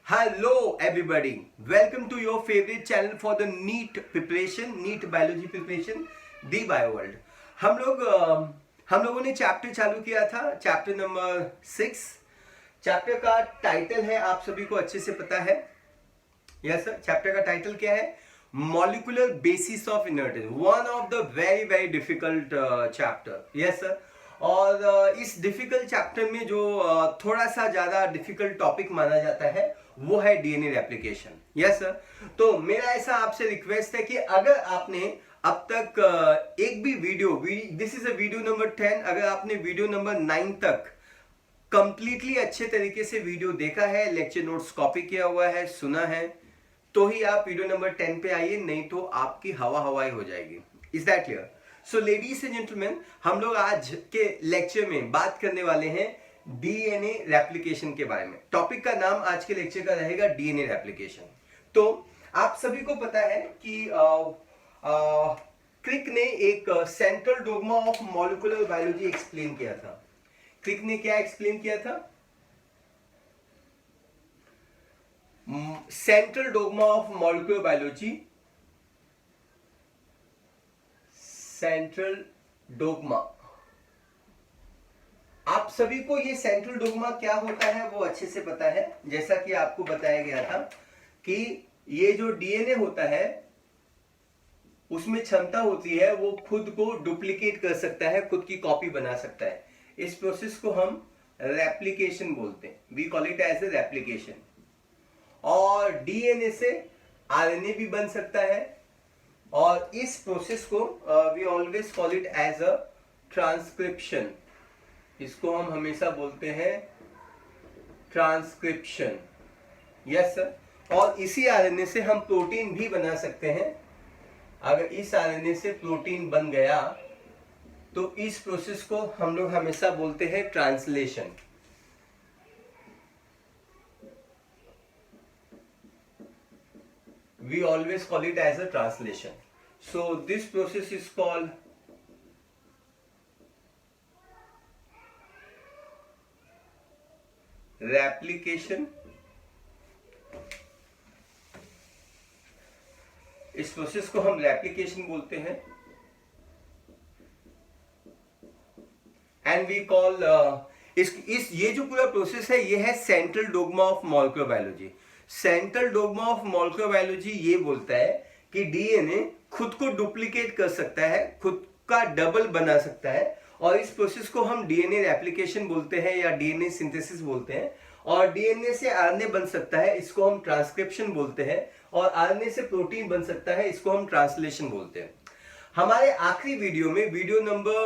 Hello everybody, welcome to your favorite channel for the NEET preparation, NEET biology preparation, The Bio World। हम लोगों ने chapter चालू किया था, चैप्टर नंबर 6। चैप्टर का टाइटल है, आप सभी को अच्छे से पता है। यस सर, चैप्टर का टाइटल क्या है? Molecular basis of inheritance, one of the very very difficult chapter. Yes sir, और इस डिफिकल्ट चैप्टर में जो थोड़ा सा ज्यादा डिफिकल्ट टॉपिक माना जाता है वो है डीएनए रेप्लिकेशन। यस सर, तो मेरा ऐसा आपसे रिक्वेस्ट है कि अगर आपने अब तक एक भी video, this is a video number 10, अगर आपने वीडियो नंबर 9 तक कंप्लीटली अच्छे तरीके से वीडियो देखा है, लेक्चर नोट्स कॉपी किया हुआ है, सुना है, तो ही आप वीडियो नंबर 10 पे आइए, नहीं तो आपकी हवाई हो जाएगी। Is that clear? So ladies and gentleman, हम लोग आज के लेक्चर में बात करने वाले हैं डीएनए रेप्लिकेशन के बारे में। टॉपिक का नाम आज के लेक्चर का रहेगा डीएनए रेप्लिकेशन। तो आप सभी को पता है कि क्रिक ने एक central dogma of molecular biology explain किया था। क्रिक ने क्या एक्सप्लेन किया था? Central dogma of molecular biology, central dogma. आप सभी को ये सेंट्रल डोग्मा क्या होता है वो अच्छे से पता है। जैसा कि आपको बताया गया था कि ये जो डीएनए होता है उसमें क्षमता होती है वो खुद को डुप्लीकेट कर सकता है, खुद की कॉपी बना सकता है। इस प्रोसेस को हम रेप्लिकेशन बोलते हैं, we call it as a replication. और डीएनए से आरएनए भी बन सकता है, और इस प्रोसेस को we always call it as a transcription. इसको हम हमेशा बोलते हैं ट्रांसक्रिप्शन। यस सर, और इसी आरएनए से हम प्रोटीन भी बना सकते हैं। अगर इस आरएनए से प्रोटीन बन गया तो इस प्रोसेस को हम लोग हमेशा बोलते हैं translation. We always call it as a translation. So this process is called replication. इस प्रोसेस को हम रेप्लिकेशन बोलते हैं। एंड वी कॉल ये जो पूरा प्रोसेस है ये है central dogma of molecular biology. Central dogma of molecular biology ये बोलता है कि डीएनए खुद को डुप्लीकेट कर सकता है, खुद का डबल बना सकता है, और इस प्रोसेस को हम डीएनए रेप्लिकेशन बोलते हैं या डीएनए सिंथेसिस बोलते हैं। और डीएनए से आरएनए बन सकता है, इसको हम ट्रांसक्रिप्शन बोलते हैं, और आरएनए से प्रोटीन बन सकता है, इसको हम ट्रांसलेशन बोलते हैं। हमारे आखिरी वीडियो में, वीडियो नंबर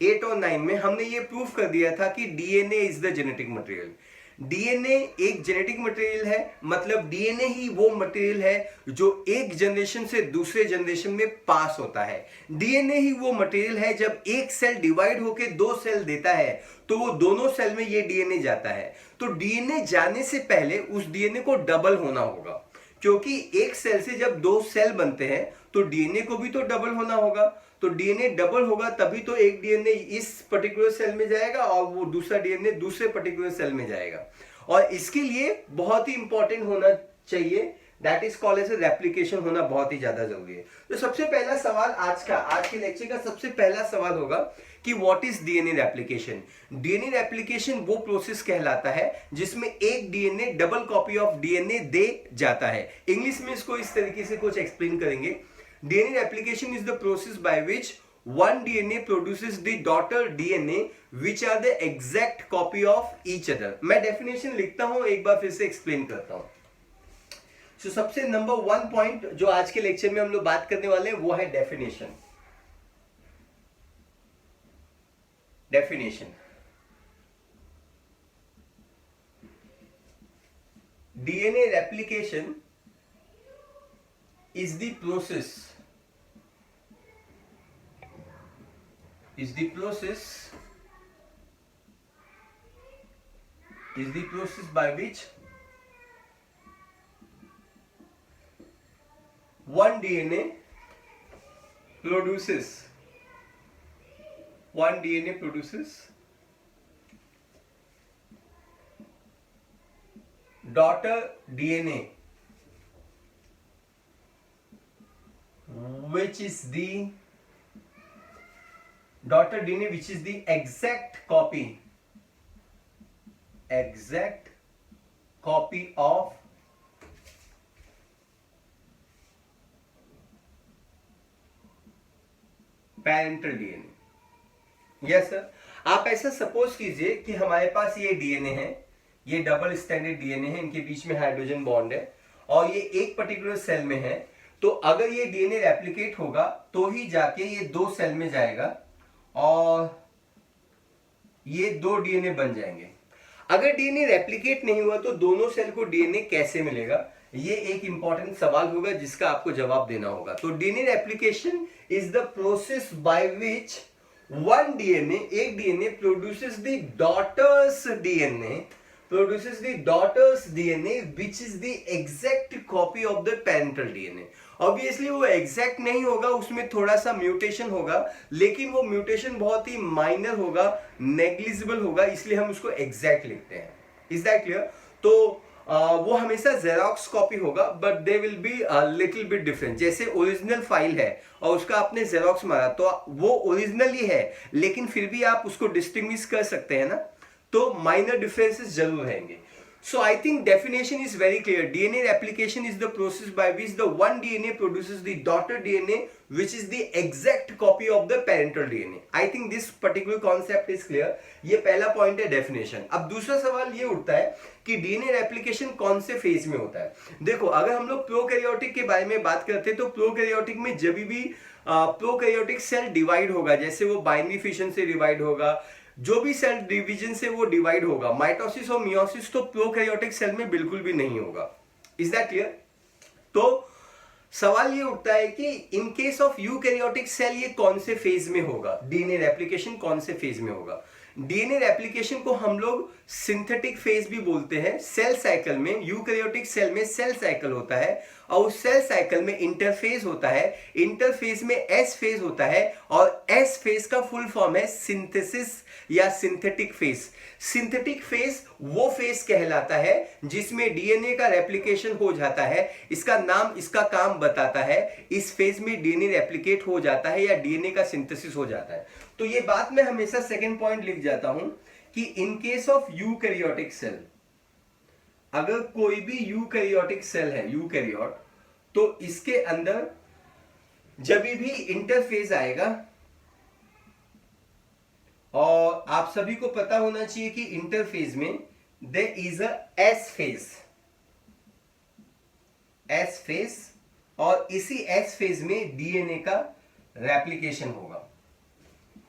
8 और 9 में हमने ये प्रूफ कर दिया था कि DNA is the genetic material. DNA एक जेनेटिक मटेरियल है, मतलब डीएनए ही वो मटेरियल है जो एक जनरेशन से दूसरे जनरेशन में पास होता है। डीएनए ही वो मटेरियल है जब एक सेल डिवाइड होके 2 सेल देता है तो वो दोनों सेल में ये डीएनए जाता है। तो डीएनए जाने से पहले उस डीएनए को डबल होना होगा, क्योंकि एक सेल से जब 2 सेल बनते हैं तो डीएनए को भी तो डबल होना होगा। तो डीएनए डबल होगा तभी तो एक डीएनए इस पर्टिकुलर सेल में जाएगा और वो दूसरा डीएनए दूसरे पर्टिकुलर सेल में जाएगा। और इसके लिए बहुत ही इंपॉर्टेंट होना चाहिए, that is called as replication, होना बहुत ही ज्यादा जरूरी है। तो सबसे पहला सवाल आज के लेक्चर का सबसे पहला सवाल होगा कि what is DNA replication. DNA replication वो प्रोसेस कहलाता है जिसमें एक DNA double copy of DNA दे जाता है। इंग्लिश में इसको इस तरीके से कुछ एक्सप्लेन करेंगे। DNA replication is the process by which one DNA produces the daughter DNA which are the exact copy of each other। मैं डेफिनेशन लिखता हूं, एक बार फिर से एक्सप्लेन करता हूं। So, सबसे नंबर 1 पॉइंट जो आज के लेक्चर में हम लोग बात करने वाले हैं वो है definition. Definition, DNA replication is the process by which one DNA produces daughter DNA which is the exact copy of parental DNA. Yes sir, आप ऐसा सपोज कीजिए कि हमारे पास ये डीएनए है, ये डबल स्टैंडर्ड डीएनए है, इनके बीच में हाइड्रोजन बॉन्ड है और ये एक पर्टिकुलर सेल में है। तो अगर ये डीएनए रेप्लिकेट होगा तो ही जाके ये दो सेल में जाएगा और ये दो डीएनए बन जाएंगे। अगर डीएनए रेप्लिकेट नहीं हुआ तो दोनों सेल को डीएनए कैसे मिलेगा, ये एक इंपॉर्टेंट सवाल होगा जिसका आपको जवाब देना होगा। तो DNA replication is the process by which one DNA, एक DNA produces the daughters DNA which is the exact copy of the parental DNA। Obviously वो एग्जैक्ट नहीं होगा, उसमें थोड़ा सा म्यूटेशन होगा, लेकिन वो म्यूटेशन बहुत ही माइनर होगा, नेग्लिजिबल होगा, इसलिए हम उसको एग्जैक्ट लिखते हैं। Is that clear? तो वो हमेशा जेरोक्स कॉपी होगा, but they will be little bit different. जैसे ओरिजिनल फाइल है और उसका आपने जेरोक्स मारा तो वो ओरिजिनल ही है, लेकिन फिर भी आप उसको डिस्टिंग्विश कर सकते हैं ना, तो माइनर डिफरेंसेस जरूर रहेंगे। So I think definition is very clear. DNA replication is the process by which the one DNA produces the daughter DNA which is the exact copy of the parental DNA. I think this particular concept is clear. ये पहला point है definition. अब दूसरा सवाल ये उठता है कि डीएनए रेप्लिकेशन कौन से फेज में होता है। देखो, अगर हम लोग प्रोकैरियोटिक के बारे में बात करते हैं तो प्रोकैरियोटिक में जब भी प्रोकैरियोटिक सेल डिवाइड होगा, जैसे वो बाइनरी फिशन से डिवाइड होगा, जो भी सेल डिवीजन से वो डिवाइड होगा, माइटोसिस और मियोसिस तो प्रोकैरियोटिक सेल में बिल्कुल भी नहीं होगा। Is that clear? तो सवाल ये उठता है कि in case of eukaryotic cell ये कौन से फेज में होगा, डीएनए रेप्लिकेशन कौन से फेज में होगा। डीएनए रेप्लिकेशन को हम लोग सिंथेटिक फेज भी बोलते हैं। सेल साइकिल में, यूकैरियोटिक सेल में सेल साइकिल होता है और उस सेल साइकिल में इंटरफेज होता है, इंटरफेज में एस फेज होता है और एस फेज का फुल फॉर्म है सिंथेसिस या सिंथेटिक फेज। सिंथेटिक फेज वो फेज कहलाता है जिसमें डीएनए का रेप्लिकेशन हो जाता है, इसका नाम इसका काम बताता है। इस फेज में डीएनए रेप्लिकेट हो जाता है या डीएनए का सिंथेसिस हो जाता है। तो ये बात मैं हमेशा सेकंड पॉइंट लिख जाता हूं कि in case of eukaryotic cell, अगर कोई भी यूकैरियोटिक सेल है, यूकैरियोट, तो इसके अंदर जब भी इंटरफेज आएगा, और आप सभी को पता होना चाहिए कि इंटरफेज में there is a S phase, और इसी एस फेज में डीएनए का रेप्लिकेशन होगा।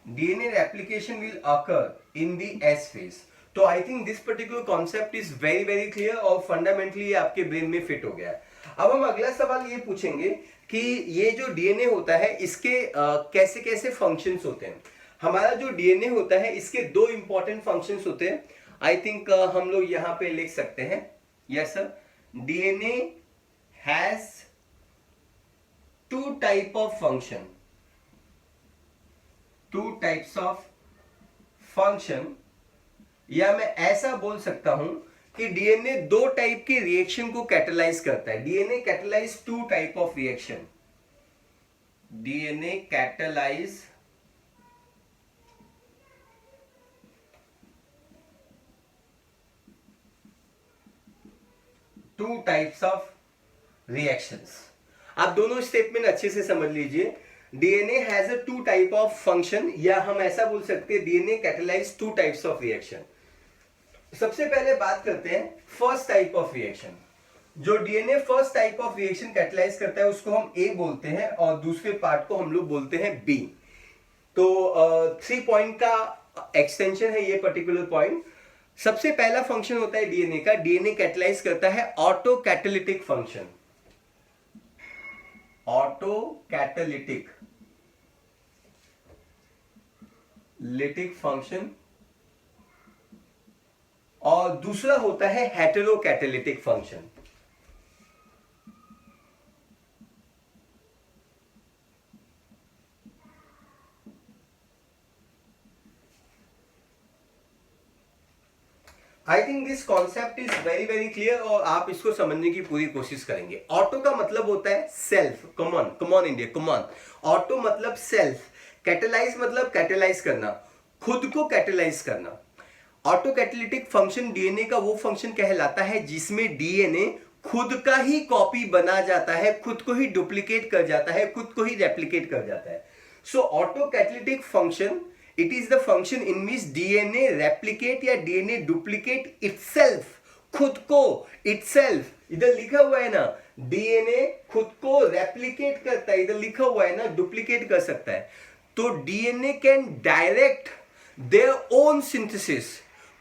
DNA replication will occur in the S phase. तो I think this particular concept is very very clear और फंडामेंटली आपके ब्रेन में फिट हो गया है। अब हम अगला सवाल ये पूछेंगे कि ये जो डीएनए होता है इसके कैसे कैसे फंक्शंस होते हैं। हमारा जो डीएनए होता है इसके दो इंपॉर्टेंट फंक्शंस होते हैं। आई थिंक हम लोग यहां पे लिख सकते हैं, yes sir, DNA has two type of function, two types of function, या मैं ऐसा बोल सकता हूं कि डीएनए दो टाइप के रिएक्शन को कैटेलाइज करता है। DNA catalyse two type of reaction, DNA catalyse two types of reactions. आप दोनों स्टेटमेंट अच्छे से समझ लीजिए। DNA has a two type of function, या हम ऐसा बोल सकते हैं DNA catalyse two types of reaction. सबसे पहले बात करते हैं फर्स्ट टाइप ऑफ रिएक्शन। जो DNA first type of reaction catalyse करता है उसको हम ए बोलते हैं और दूसरे पार्ट को हम लोग बोलते हैं बी। तो 3 पॉइंट का एक्सटेंशन है ये पर्टिकुलर पॉइंट। सबसे पहला फंक्शन होता है डीएनए का, डीएनए कैटेलाइज करता है auto catalytic function, auto catalytic function, और दूसरा होता है hetero catalytic function. I think this concept is very very clear और आप इसको समझने की पूरी कोशिश करेंगे। ऑटो का मतलब होता है self, come on come on India come on. Auto मतलब सेल्फ, कैटेलाइज मतलब कैटेलाइज करना, खुद को कैटेलाइज करना। ऑटो कैटेलिटिक फंक्शन डीएनए का वो फंक्शन कहलाता है जिसमें डीएनए खुद का ही कॉपी बना जाता है, खुद को ही डुप्लीकेट कर जाता है, खुद को ही रेप्लिकेट कर जाता है। So auto catalytic function, it is the function in which DNA replicate या डीएनए डुप्लीकेट इटसेल्फ, खुद को, इटसेल्फ, इधर लिखा हुआ है ना डीएनए खुद को रेप्लिकेट करता है, इधर लिखा हुआ है ना डुप्लीकेट कर सकता है। तो DNA can direct their own synthesis,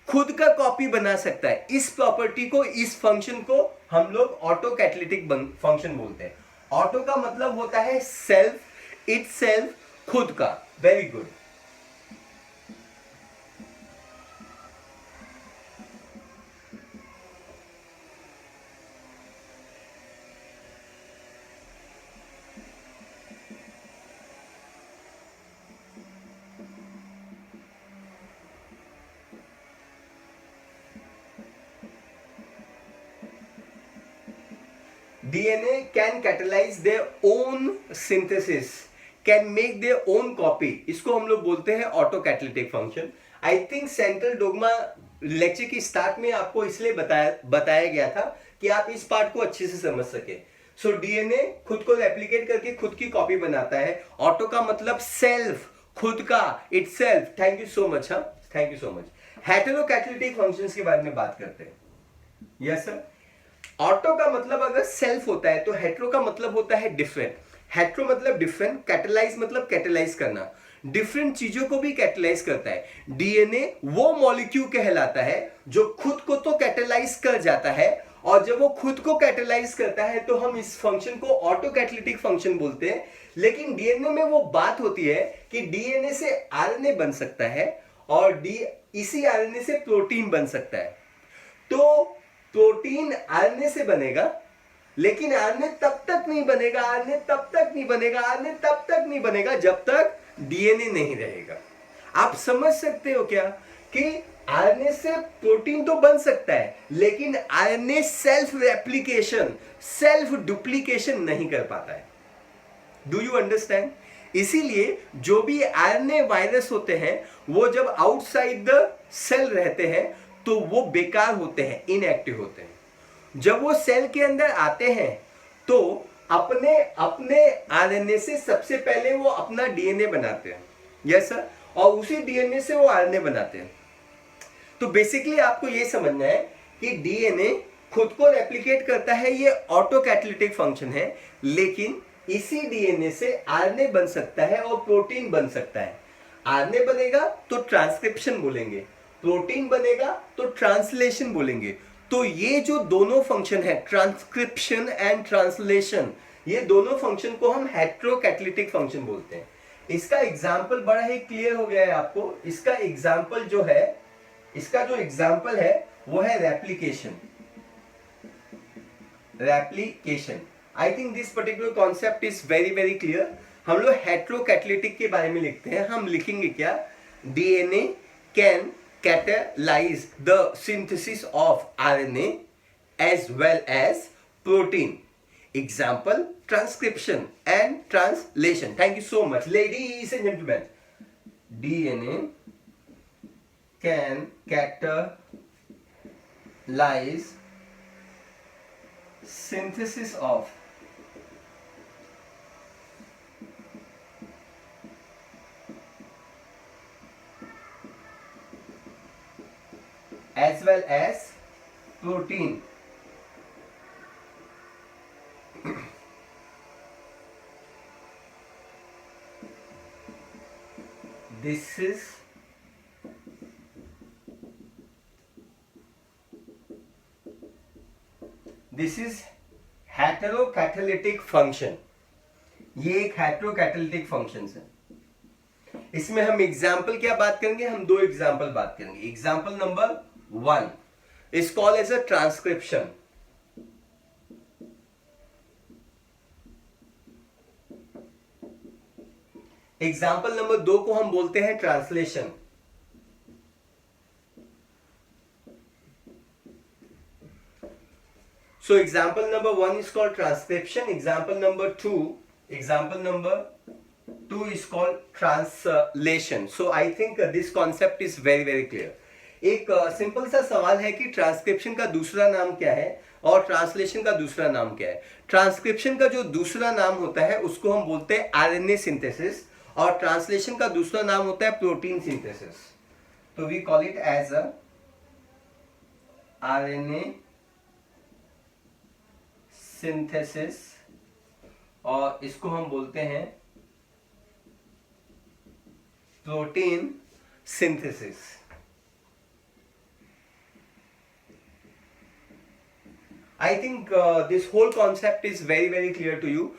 खुद का कॉपी बना सकता है। इस प्रॉपर्टी को, इस फंक्शन को हम लोग ऑटो कैटेलिटिक फंक्शन बोलते हैं। ऑटो का मतलब होता है सेल्फ, इटसेल्फ, खुद का। Very good. DNA can catalyze their own synthesis, can make their own copy, इसको हम लोग बोलते हैं auto catalytic function. I think central dogma lecture की स्टार्ट में आपको इसलिए बताया गया था कि आप इस पार्ट को अच्छे से समझ सके। सो डीएनए खुद को रेप्लिकेट करके खुद की कॉपी बनाता है। ऑटो का मतलब सेल्फ, खुद का, itself. Thank you so much. हाँ, thank you so much. Hetero catalytic functions के बारे में बात करते हैं। Yes sir. ऑटो का मतलब अगर सेल्फ होता है तो हेट्रो का मतलब होता है डिफरेंट। हेट्रो मतलब डिफरेंट, कैटेलाइज मतलब कैटेलाइज करना, डिफरेंट चीजों को भी कैटेलाइज करता है। डीएनए वो मॉलिक्यूल कहलाता है जो खुद को तो कैटेलाइज कर जाता है, और जब वो खुद को कैटेलाइज करता है तो हम इस फंक्शन को ऑटो कैटेलिटिक फंक्शन बोलते हैं। लेकिन डीएनए में वो बात होती है कि डीएनए से आरएनए बन सकता है और इसी आरएनए से प्रोटीन बन सकता है। तो प्रोटीन आरएनए से बनेगा, लेकिन आरएनए तब तक नहीं बनेगा, आरएनए तब तक नहीं बनेगा, आरएनए तब तक नहीं बनेगा जब तक डीएनए नहीं रहेगा। आप समझ सकते हो क्या कि आरएनए से प्रोटीन तो बन सकता है, लेकिन RNA self replication, self duplication नहीं कर पाता है। Do you understand? इसीलिए जो भी आरएनए वायरस होते हैं वो जब आउटसाइड द सेल रहते हैं तो वो बेकार होते हैं, इनएक्टिव होते हैं। जब वो सेल के अंदर आते हैं तो अपने अपने आरएनए से सबसे पहले वो अपना डीएनए बनाते हैं। Yes sir. और उसी डीएनए से वो आरएनए बनाते हैं। तो बेसिकली आपको ये समझना है कि डीएनए खुद को रेप्लिकेट करता है, ये ऑटो कैटेलिटिक फंक्शन है। लेकिन इसी डीएनए से आरएनए बन सकता है और प्रोटीन बन सकता है। आरएनए बनेगा तो ट्रांसक्रिप्शन बोलेंगे, प्रोटीन बनेगा तो ट्रांसलेशन बोलेंगे। तो ये जो दोनों फंक्शन है, ट्रांसक्रिप्शन एंड ट्रांसलेशन, ये दोनों फंक्शन को हम हेट्रोकैटेलिटिक फंक्शन बोलते हैं। इसका एग्जांपल बड़ा ही क्लियर हो गया है आपको। इसका एग्जांपल जो है, इसका जो एग्जांपल है वो है replication. Replication, I think this particular concept is very very clear. हम लोग हेट्रोकैटेलिटिक के बारे में लिखते हैं, हम लिखेंगे क्या? DNA can catalyze the synthesis of RNA as well as protein. Example, transcription and translation. Thank you so much, ladies and gentlemen. DNA can catalyze synthesis of as well as protein. This is heterocatalytic function. ये एक हेटेरोकैटेलिटिक function है। इसमें हम example क्या बात करेंगे? हम दो एग्जाम्पल बात करेंगे। Example number 1 is called as a transcription. Example number 2 को हम बोलते हैं translation. So example number 1 is called transcription. Example number 2 is called translation. So I think this concept is very very clear. एक simple सा सवाल है कि transcription का दूसरा नाम क्या है और ट्रांसलेशन का दूसरा नाम क्या है। ट्रांसक्रिप्शन का जो दूसरा नाम होता है उसको हम बोलते हैं आरएनए सिंथेसिस और ट्रांसलेशन का दूसरा नाम होता है प्रोटीन सिंथेसिस। तो we call it as a RNA synthesis और इसको हम बोलते हैं protein synthesis. I think this whole concept is very very clear to you.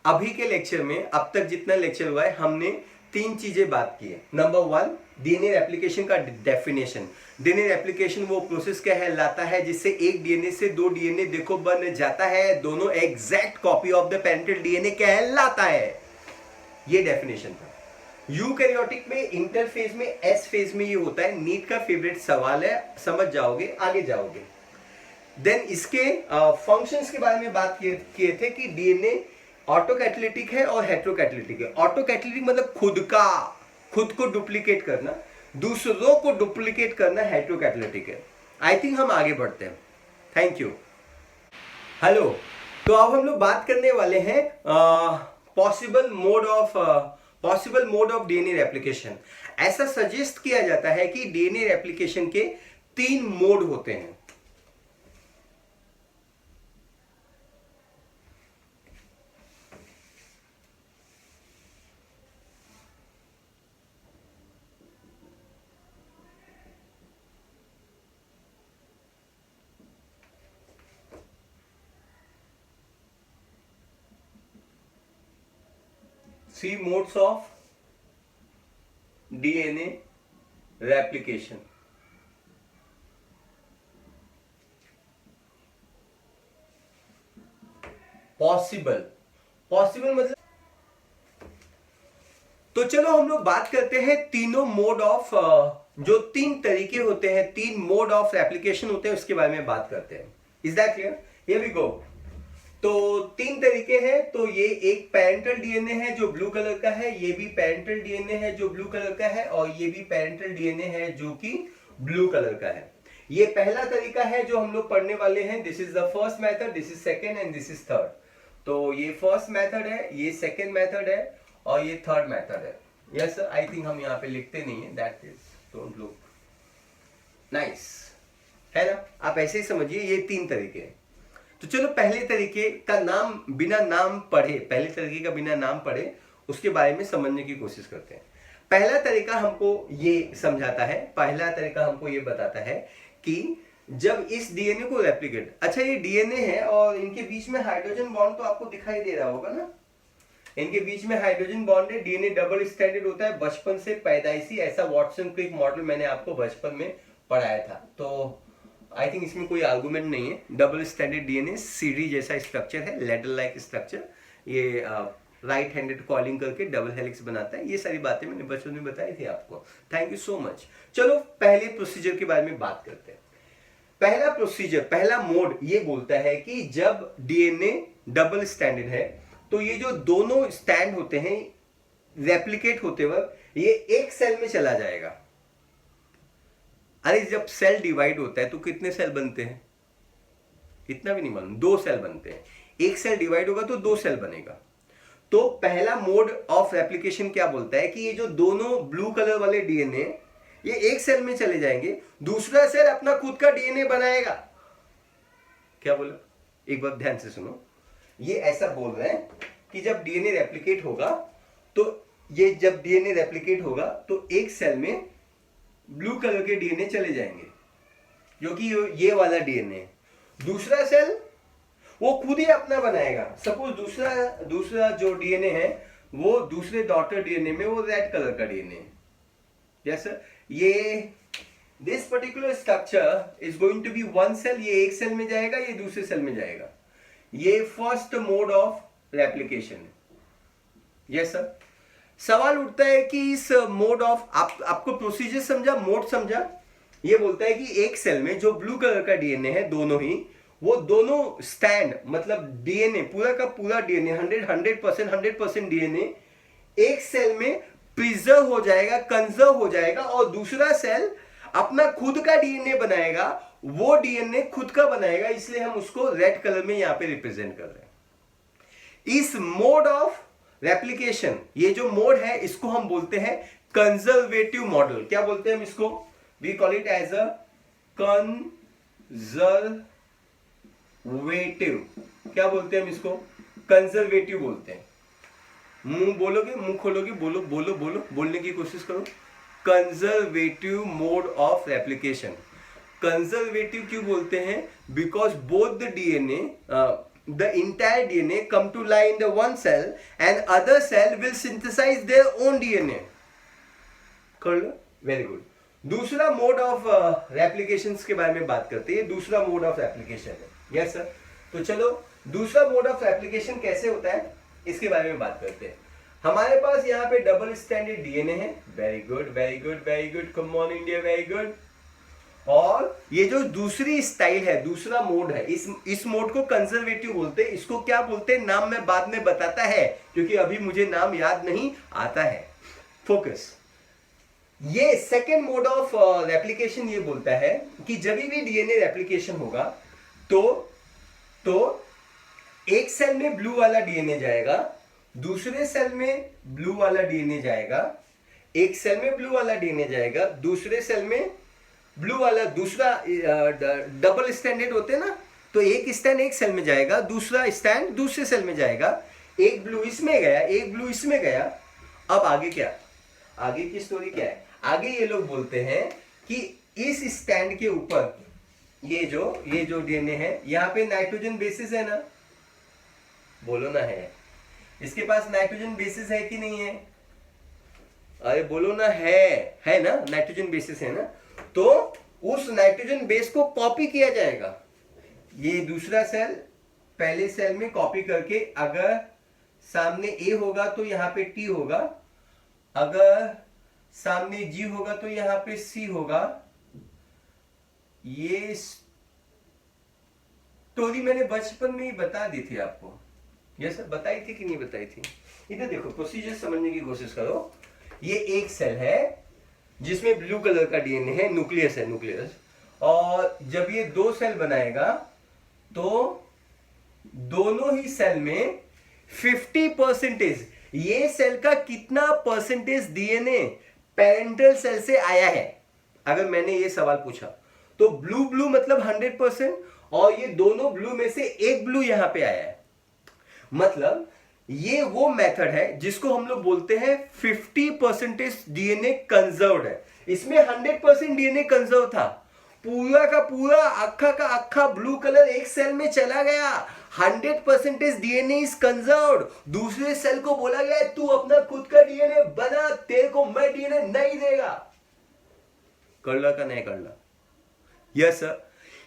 अभी के लेक्चर में, अब तक जितना लेक्चर हुआ है, हमने 3 चीजें बात की है। नंबर 1, डीएनए रेप्लिकेशन का डेफिनेशन। डीएनए रेप्लिकेशन वो प्रोसेस कहलाता है जिससे एक डीएनए से 2 डीएनए देखो बन जाता है, दोनों exact copy of the parental DNA कहलाता है। ये डेफिनेशन था। यूकैरियोटिक में इंटरफेज में एस फेज में ये होता है। नीट का फेवरेट सवाल है, समझ जाओगे, आगे जाओगे। देन इसके फंक्शंस के बारे में बात किए थे कि डीएनए ऑटोकैटालिटिक है और हेटेरोकैटालिटिक है। ऑटोकैटालिटिक मतलब खुद को डुप्लीकेट करना, दूसरों को डुप्लीकेट करना हेटेरोकैटालिटिक है। आई थिंक हम आगे बढ़ते हैं। Thank you. हेलो, तो अब हम लोग बात करने वाले हैं possible mode of DNA replication. ऐसा सजेस्ट किया जाता है कि डीएनए रेप्लिकेशन के 3 मोड होते हैं। Three modes of DNA replication. Possible मतलब, तो चलो हम लोग बात करते हैं तीनों मोड ऑफ, जो 3 तरीके होते हैं, 3 मोड ऑफ एप्लीकेशन होते हैं, उसके बारे में बात करते हैं। Is that clear? Here we go. तो 3 तरीके हैं। तो ये एक पेरेंटल डीएनए है जो ब्लू कलर का है, ये भी पेरेंटल डीएनए है जो ब्लू कलर का है, और ये भी पेरेंटल डीएनए है जो कि ब्लू कलर का है। ये पहला तरीका है जो हम लोग पढ़ने वाले हैं। This is the first method, this is second and this is third. तो ये फर्स्ट मेथड है, ये सेकेंड मेथड है और ये थर्ड मेथड है। यस सर, आई थिंक हम यहाँ पे लिखते नहीं है, that is don't look nice, है ना? आप ऐसे ही समझिए, ये 3 तरीके हैं। तो चलो पहले तरीके का नाम बिना नाम पढ़े उसके बारे में समझने की कोशिश करते हैं। पहला तरीका हमको ये समझाता है, पहला तरीका हमको ये बताता है कि जब इस डीएनए को रेप्लिकेट, अच्छा ये डीएनए है और इनके बीच में हाइड्रोजन बॉन्ड तो आपको दिखाई दे रहा होगा ना, इनके बीच में हाइड्रोजन बॉन्ड है। डीएनए डबल स्ट्रैंडेड होता है बचपन से, पैदाइशी। ऐसा वाटसन क्रिक मॉडल मैंने आपको बचपन में पढ़ाया था, तो आई थिंक इसमें कोई आर्गुमेंट नहीं है। डबल स्टैंडर्ड डीएनए सीडी जैसा स्ट्रक्चर है, लेडर लाइक स्ट्रक्चर। ये राइट हैंडेड कॉलिंग करके डबल हेलिक्स बनाता है। ये सारी बातें मैंने बचपन में बताई थी आपको। Thank you so much. चलो पहले प्रोसीजर के बारे में बात करते हैं। पहला प्रोसीजर, पहला मोड ये बोलता है कि जब डीएनए डबल स्टैंडर्ड है तो ये जो दोनों स्टैंड होते हैं रेप्लिकेट होते वक्त ये एक सेल में चला जाएगा। अरे जब सेल डिवाइड होता है तो कितने सेल बनते हैं? इतना भी नहीं मालूम, 2 सेल बनते हैं। एक सेल डिवाइड होगा तो 2 सेल बनेगा। तो पहला मोड ऑफ रेप्लिकेशन क्या बोलता है कि ये जो दोनों ब्लू कलर वाले डीएनए ये एक सेल में चले जाएंगे, दूसरा सेल अपना खुद का डीएनए बनाएगा। क्या बोला? एक बार ध्यान से सुनो। ये ऐसा बोल रहे हैं कि जब डीएनए रेप्लिकेट होगा तो एक सेल में ब्लू कलर के डीएनए चले जाएंगे, जो कि ये वाला डीएनए है। दूसरा सेल वो खुद ही अपना बनाएगा। सपोज दूसरा जो डीएनए है वो दूसरे डॉटर डीएनए में वो रेड कलर का डीएनए है। जैसे ये this particular structure is going to be 1 cell, ये एक सेल में जाएगा, ये दूसरे सेल में जाएगा। ये फर्स्ट मोड ऑफ रेप्लिकेशन है। Yes sir. सवाल उठता है कि इस मोड ऑफ, आपको प्रोसीजर समझा, मोड समझा? ये बोलता है कि एक सेल में जो ब्लू कलर का डीएनए है दोनों ही, वो दोनों स्टैंड मतलब डीएनए पूरा का पूरा डीएनए 100% डीएनए एक सेल में प्रिजर्व हो जाएगा, कंजर्व हो जाएगा, और दूसरा सेल अपना खुद का डीएनए बनाएगा, वो डीएनए खुद का बनाएगा, इसलिए हम उसको रेड कलर में यहां पे रिप्रेजेंट कर रहे हैं। इस मोड ऑफ रेप्लिकेशन, ये जो मोड है इसको हम बोलते हैं कंजर्वेटिव मॉडल। क्या बोलते हैं हम इसको? We call it as a conservative. क्या बोलते हैं हम इसको? कंजर्वेटिव बोलते हैं। मुंह बोलोगे, मुंह खोलोगे, बोलो बोलो बोलो, बोलने की कोशिश करो। Conservative mode of replication. Conservative क्यों बोलते हैं? Because both the DNA, the entire DNA come to lie in the one cell and other cell will synthesize their own DNA. कर लो, वेरी गुड। दूसरा मोड ऑफ रेप्लिकेशन के बारे में बात करते हैं। दूसरा मोड ऑफ रेप्लिकेशन है, यस सर। तो चलो दूसरा मोड ऑफ रेप्लिकेशन कैसे होता है इसके बारे में बात करते हैं। हमारे पास यहाँ पे डबल स्टैंडर्ड डीएनए है। Very good very good very good, come on India, very good. और ये जो दूसरी स्टाइल है, दूसरा मोड है, इस मोड को कंजर्वेटिव बोलते हैं। इसको क्या बोलते हैं नाम मैं बाद में बताता है, क्योंकि अभी मुझे नाम याद नहीं आता है। फोकस। ये सेकेंड मोड ऑफ रेप्लिकेशन ये बोलता है कि जब भी डीएनए रेप्लिकेशन होगा तो एक सेल में ब्लू वाला डीएनए जाएगा, दूसरे सेल में ब्लू वाला डीएनए जाएगा, एक सेल में ब्लू वाला डीएनए जाएगा, दूसरे सेल में ब्लू वाला, दूसरा डबल स्टैंडर्ड होते हैं ना, तो एक स्टैंड एक सेल में जाएगा, दूसरा स्टैंड दूसरे सेल में जाएगा, एक ब्लू इसमें गया, एक ब्लू इसमें गया। अब आगे क्या, आगे की स्टोरी क्या है? आगे ये लोग बोलते हैं कि इस स्टैंड के ऊपर ये जो डीएनए है, यहाँ पे नाइट्रोजन बेसिस है ना, बोलो ना है, इसके पास नाइट्रोजन बेसिस है कि नहीं है? अरे बोलो ना, है ना, नाइट्रोजन बेसिस है ना। तो उस नाइट्रोजन बेस को कॉपी किया जाएगा। ये दूसरा सेल पहले सेल में कॉपी करके, अगर सामने ए होगा तो यहाँ पे टी होगा, अगर सामने जी होगा तो यहाँ पे सी होगा। ये स्टोरी मैंने बचपन में ही बता दी थी आपको। यस सर, बताई थी कि नहीं बताई थी? इधर देखो, प्रोसीजर समझने की कोशिश करो। ये एक सेल है जिसमें ब्लू कलर का डीएनए है, न्यूक्लियस है, न्यूक्लियस। और जब ये दो सेल बनाएगा तो दोनों ही सेल में 50%, ये सेल का कितना परसेंटेज डीएनए पेरेंटल सेल से आया है, अगर मैंने ये सवाल पूछा तो ब्लू ब्लू मतलब 100%, और ये दोनों ब्लू में से एक ब्लू यहां पे आया है। मतलब ये वो मेथड है जिसको हम लोग बोलते हैं 50% डीएनए कंजर्व्ड है। इसमें 100% डीएनए कंजर्व था, पूरा का पूरा अक्खा का अक्खा ब्लू कलर एक सेल में चला गया, 100% डीएनए इज कंजर्व्ड। दूसरे सेल को बोला गया तू अपना खुद का डीएनए बना, तेरे को मैं डीएनए नहीं देगा। करला का नहीं करला? Yes sir,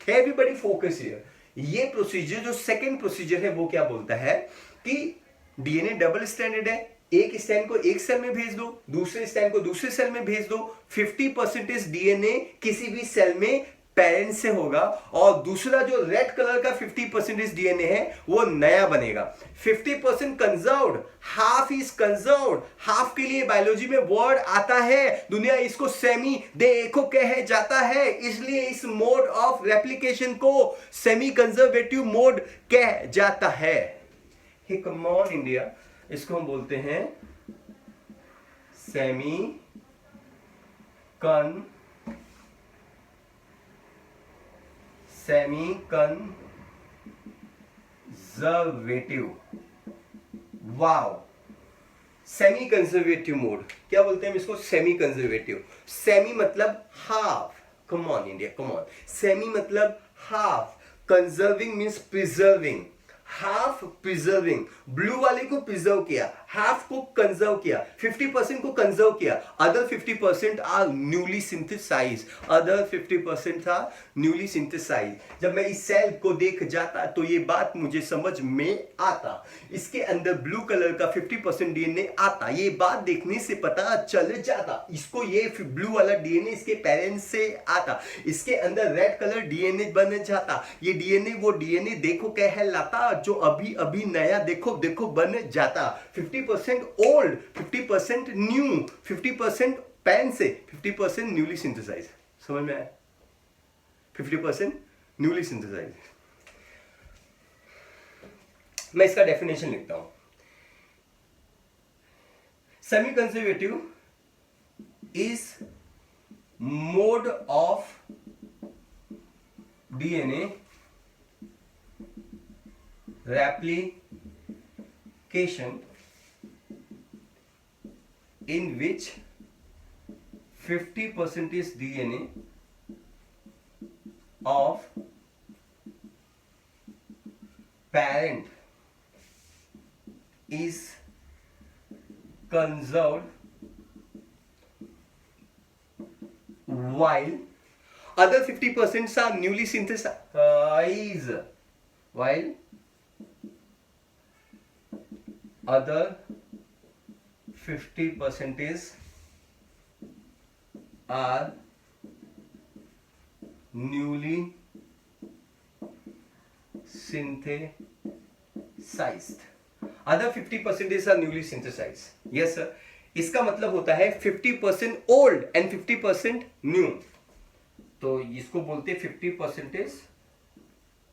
everybody focus here. ये प्रोसीजर जो सेकंड प्रोसीजर है वो क्या बोलता है कि डीएनए डबल स्टैंडर्ड है, एक स्टैंड को एक सेल में भेज दो, दूसरे स्टैंड को दूसरे सेल में भेज दो। 50% डीएनए किसी भी सेल में पेरेंट से होगा, और दूसरा जो रेड कलर का 50% डीएनए है वो नया बनेगा। 50% conserved, half is conserved. Half के लिए बायोलॉजी में वर्ड आता है, दुनिया इसको सेमी देखो कहे जाता है, इसलिए इस मोड ऑफ रेप्लिकेशन को सेमी कंजर्वेटिव मोड कह जाता है। हे कम ऑन इंडिया, इसको हम बोलते हैं semi conservative. Wow, semi conservative mode. क्या बोलते हैं हम इसको? Semi conservative. सेमी मतलब half. Come on India, come on. Semi मतलब half, conserving means preserving. Half preserving, blue वाले को प्रिजर्व किया, हाफ को कंजर्व किया, 50% को कंजर्व किया, other 50% are newly synthesise, other 50% are newly synthesise. जब मैं इस सेल को देख जाता तो ये बात मुझे समझ में आता, इसके अंदर ब्लू कलर का 50% डीएनए आता, ये बात देखने से पता चल जाता, इसको ये ब्लू वाला डीएनए इसके पेरेंट्स से आता, इसके अंदर रेड कलर डीएनए बन जाता, ये डीएनए वो डीएनए देखो कहलाता जो अभी अभी नया देखो देखो बन जाता। 50% ओल्ड, 50% न्यू, 50% पैन से, 50% न्यूली सिंथेसाइज। समझ में आया? 50% न्यूली सिंथेसाइज। मैं इसका डेफिनेशन लिखता हूं। Semi conservative is mode of DNA replication in which 50% is DNA of parent is conserved while other 50% are newly synthesized, while other 50% are newly synthesized. Other 50% are newly synthesized. Yes sir. इसका मतलब होता है 50% old and 50% new. तो इसको बोलते हैं 50%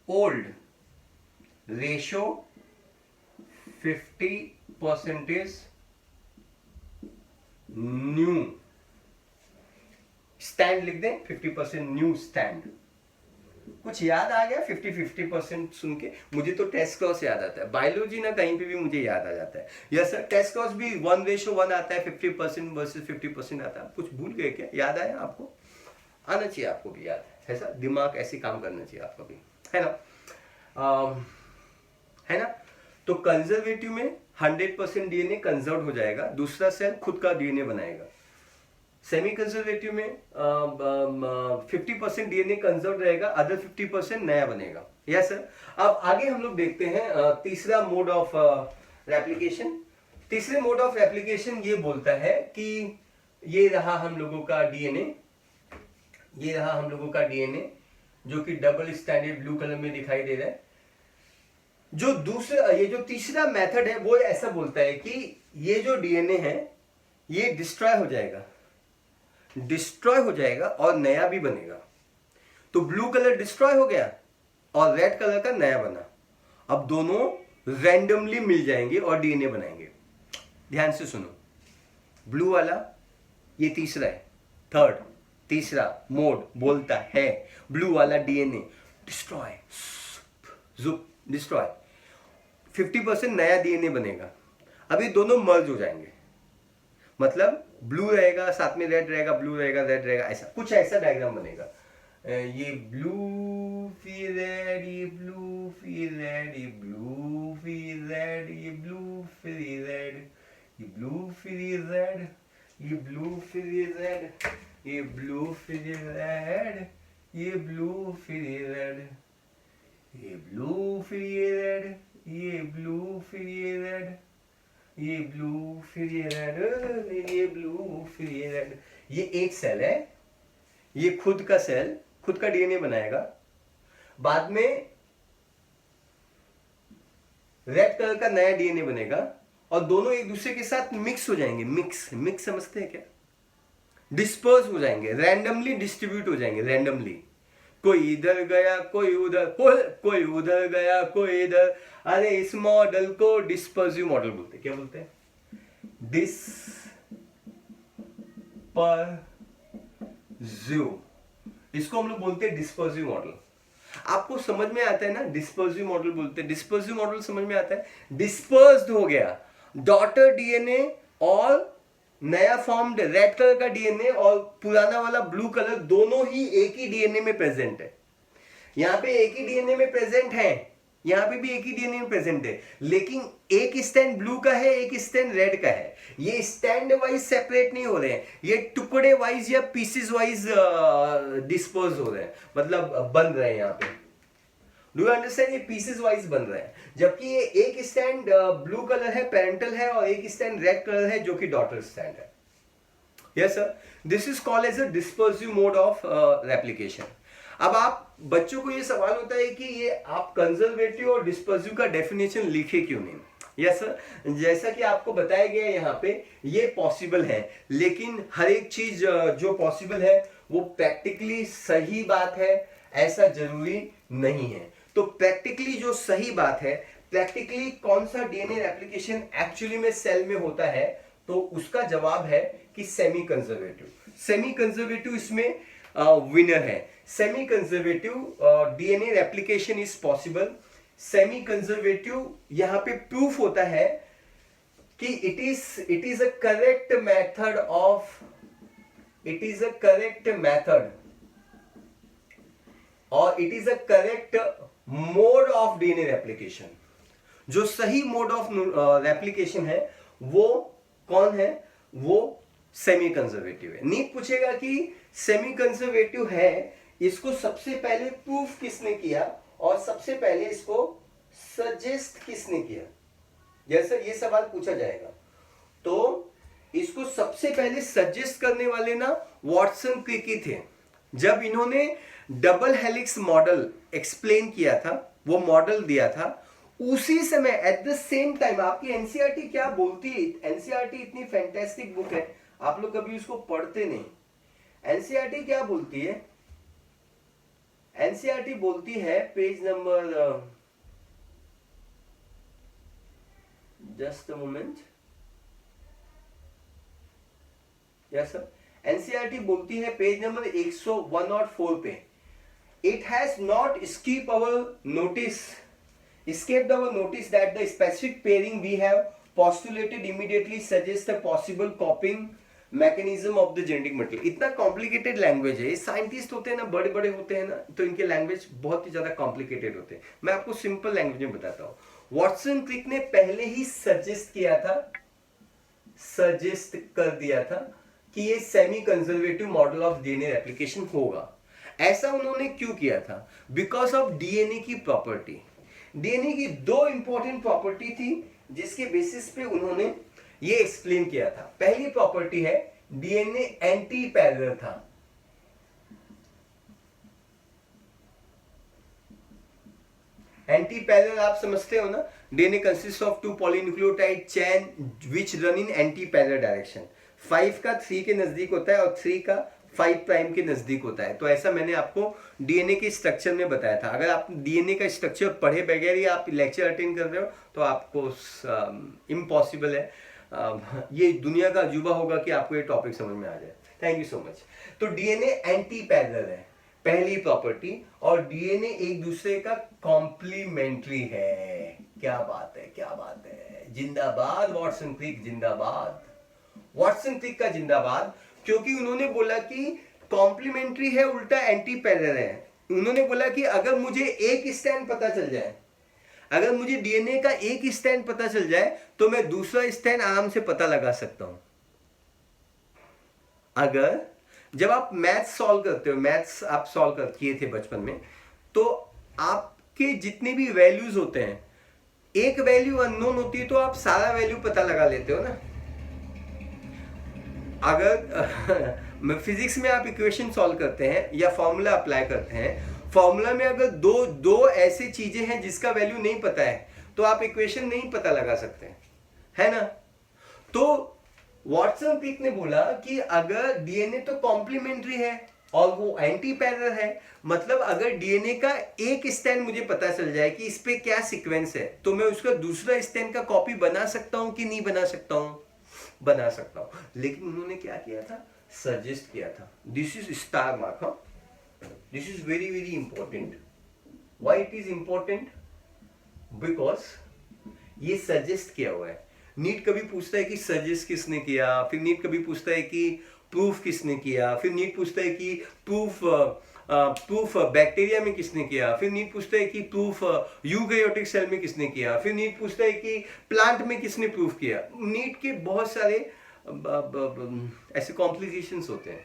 old ratio 50% new. Stand लिख दें, 50% न्यू स्टैंड। कुछ याद आ गया 50-50% सुन के? मुझे तो टेस्ट क्रॉस याद आता है, बायोलॉजी ना कहीं पे भी मुझे याद आ जाता है। यस सर, टेस्ट क्रॉस भी 1:1 आता है, 50% वर्सेस 50% आता है। कुछ भूल गए क्या? याद आया आपको? आना चाहिए आपको भी याद, है सर, दिमाग ऐसे काम करना चाहिए आपका भी, है ना? है ना? तो कंजर्वेटिव में 100% डीएनए कंजर्व हो जाएगा, दूसरा सेल खुद का डीएनए बनाएगा। सेमी कंजर्वेटिव में 50% डीएनए कंजर्व रहेगा, अदर 50% नया बनेगा। Yes sir. अब आगे हम लोग देखते हैं तीसरा मोड ऑफ रेप्लिकेशन। तीसरे मोड ऑफ रेप्लिकेशन ये बोलता है कि ये रहा हम लोगों का डीएनए, ये रहा हम लोगों का डीएनए जो कि डबल स्टैंडर्ड ब्लू कलर में दिखाई दे रहा है। जो दूसरा, ये जो तीसरा मेथड है वो ऐसा बोलता है कि ये जो डीएनए है ये डिस्ट्रॉय हो जाएगा, डिस्ट्रॉय हो जाएगा और नया भी बनेगा। तो ब्लू कलर डिस्ट्रॉय हो गया और रेड कलर का नया बना। अब दोनों रैंडमली मिल जाएंगे और डीएनए बनाएंगे। ध्यान से सुनो, ब्लू वाला ये तीसरा है, थर्ड, तीसरा मोड बोलता है ब्लू वाला डीएनए डिस्ट्रॉय, डिस्ट्रॉय, 50% नया डीएनए बनेगा। अभी दोनों मर्ज हो जाएंगे, मतलब ब्लू रहेगा साथ में रेड रहेगा, ब्लू रहेगा रेड रहेगा, ऐसा कुछ ऐसा डायग्राम बनेगा। ये ब्लू फिर रेड, ये ब्लू फिर रेड, ये ब्लू फिर रेड, ये ब्लू फिर रेड, ये ब्लू फिर रेड, ये ब्लू फिर रेड, ये ब्लू फिर रेड, ये ब्लू फिर रेड, ये ब्लू फिर रेड, ये ब्लू फिर रेड, ये ब्लू फिर रेड, ये ब्लू फिर रेड। ये एक सेल है, ये खुद का सेल खुद का डीएनए बनाएगा, बाद में रेड कलर का नया डीएनए बनेगा और दोनों एक दूसरे के साथ मिक्स हो जाएंगे। मिक्स समझते हैं क्या? डिस्पर्स हो जाएंगे, रैंडमली डिस्ट्रीब्यूट हो जाएंगे, रैंडमली। कोई इधर गया, कोई उधर, कोई उधर गया, कोई इधर। अरे इस मॉडल को डिस्पर्सिव मॉडल बोलते हैं। क्या बोलते हैं? डिस्पर्सिव, इसको हम लोग बोलते हैं डिस्पर्सिव मॉडल। आपको समझ में आता है ना? डिस्पर्सिव मॉडल बोलते हैं, डिस्पर्सिव मॉडल समझ में आता है। डिस्पर्स्ड हो गया डॉटर डीएनए और नया फॉर्म्ड रेड कलर का डीएनए और पुराना वाला ब्लू कलर, दोनों ही एक ही डीएनए में प्रेजेंट है। यहां पे एक ही डीएनए में प्रेजेंट है, यहाँ पे भी एक ही डीएनए प्रेजेंट है, लेकिन एक स्टैंड ब्लू का है, एक स्टैंड रेड का है। ये स्टैंड वाइज सेपरेट नहीं हो रहे हैं, ये टुकड़े वाइज या पीसेस वाइज डिस्पोज हो रहे हैं, मतलब बन रहे हैं यहाँ पे। Do you understand? ये पीसेस वाइज बन रहे हैं, जबकि ये एक स्टैंड ब्लू कलर है, पेरेंटल है, और एक स्टैंड रेड कलर है जो कि डॉटर स्टैंड है। Yes sir, this is called as a dispersive mode of replication. अब आप बच्चों को ये सवाल होता है कि ये आप कंजर्वेटिव और डिस्पर्सिव का डेफिनेशन लिखे क्यों नहीं? यस सर, जैसा कि आपको बताया गया यहाँ पे ये पॉसिबल है, लेकिन हर एक चीज जो पॉसिबल है वो प्रैक्टिकली सही बात है ऐसा जरूरी नहीं है। तो प्रैक्टिकली जो सही बात है, प्रैक्टिकली कौन सा डीएनए रेप्लिकेशन एक्चुअली में सेल में होता है, तो उसका जवाब है कि सेमी कंजर्वेटिव। सेमी कंजर्वेटिव इसमें विनर है। Semi conservative DNA replication is possible. Semi conservative यहां पे प्रूफ होता है कि it is a correct method of, it is a correct method और it is a correct mode of DNA replication. जो सही मोड ऑफ रेप्लिकेशन है वो कौन है? वो सेमी कंजर्वेटिव है। नीट पूछेगा कि सेमी कंजर्वेटिव है, इसको सबसे पहले प्रूफ किसने किया और सबसे पहले इसको सजेस्ट किसने किया? जैसे ये सवाल पूछा जाएगा तो इसको सबसे पहले सजेस्ट करने वाले ना वॉटसन क्रिक ही थे। जब इन्होंने डबल हेलिक्स मॉडल एक्सप्लेन किया था, वो मॉडल दिया था, उसी समय एट द सेम टाइम आपकी एनसीईआरटी क्या बोलती है? एनसीईआरटी इतनी फैंटास्टिक बुक है, आप लोग कभी उसको पढ़ते नहीं। एनसीईआरटी क्या बोलती है? एनसीईआरटी बोलती है page number, just a moment, yes sir, NCERT बोलती है पेज नंबर 104 पे, it has not escaped our notice that the specific pairing we have postulated immediately suggests a possible copying mechanism of the genetic material। इतना complicated language है, scientist होते हैं ना, बड़े बड़े होते हैं ना, तो इनके लैंग्वेज बहुत ही ज्यादा कॉम्प्लिकेटेड होते हैं। मैं आपको सिंपल लैंग्वेज में बताता हूँ। वॉटसन क्रिक ने पहले ही सजेस्ट किया था, सजेस्ट कर दिया था कि ये semi conservative model of DNA replication होगा। ऐसा उन्होंने क्यों किया था? बिकॉज ऑफ डीएनए की प्रॉपर्टी। डीएनए की दो इंपॉर्टेंट प्रॉपर्टी थी जिसके बेसिस पे उन्होंने ये एक्सप्लेन किया था। पहली प्रॉपर्टी है डीएनए एंटी पैरेलल था। एंटी पैरेलल आप समझते हो ना, DNA consist of 2 polynucleotide chain which run in anti parallel direction. 5 का 3 के नजदीक होता है और 3 का 5 प्राइम के नजदीक होता है। तो ऐसा मैंने आपको डीएनए के स्ट्रक्चर में बताया था। अगर आप डीएनए का स्ट्रक्चर पढ़े बगैर ही आप लेक्चर अटेंड कर रहे हो तो आपको इम्पॉसिबल है, ये दुनिया का अजूबा होगा कि आपको ये टॉपिक समझ में आ जाए। Thank you so much. तो डीएनए एंटी पैरेलल है पहली प्रॉपर्टी, और डीएनए एक दूसरे का कॉम्प्लीमेंट्री है। क्या बात है, क्या बात है, जिंदाबाद वॉटसन क्रिक, जिंदाबाद वॉटसन क्रिक का जिंदाबाद। क्योंकि उन्होंने बोला कि कॉम्प्लीमेंट्री है, उल्टा एंटी पैरेलल है। उन्होंने बोला कि अगर मुझे एक स्टैंड पता चल जाए, अगर मुझे डीएनए का एक स्टैंड पता चल जाए तो मैं दूसरा स्टैंड आराम से पता लगा सकता हूं। अगर जब आप मैथ्स सॉल्व करते हो, मैथ्स आप सॉल्व कर किए थे बचपन में, तो आपके जितने भी वैल्यूज होते हैं, एक वैल्यू अननोन होती है तो आप सारा वैल्यू पता लगा लेते हो ना। अगर फिजिक्स में आप इक्वेशन सॉल्व करते हैं या फॉर्मूला अप्लाई करते हैं, फॉर्मूला में अगर दो ऐसी चीजें हैं जिसका वैल्यू नहीं पता है तो आप इक्वेशन नहीं पता लगा सकते, है ना। तो वॉटसन क्रिक ने बोला कि अगर डीएनए तो कॉम्प्लीमेंट्री है और वो एंटी पैरेलल है, मतलब अगर डीएनए का एक स्टैंड मुझे पता चल जाए कि इस पे क्या सीक्वेंस है, तो मैं उसका दूसरा स्टैंड का कॉपी बना सकता हूं कि नहीं बना सकता हूं? बना सकता हूं। लेकिन उन्होंने क्या किया था? सजेस्ट किया था। This is star mark, this is very very important. Why it is important? Because ये सजेस्ट किया हुआ है। नीट कभी पूछता है कि सजेस्ट किसने किया, फिर नीट कभी पूछता है कि प्रूफ किसने किया, फिर नीट पूछता है कि प्रूफ प्रूफ बैक्टीरिया में किसने किया, फिर नीट पूछता है कि प्रूफ यूकैरियोटिक सेल में किसने किया, फिर नीट पूछता है कि प्लांट में किसने प्रूफ किया। नीट के बहुत सारे ऐसे कॉम्प्लिकेशंस होते हैं,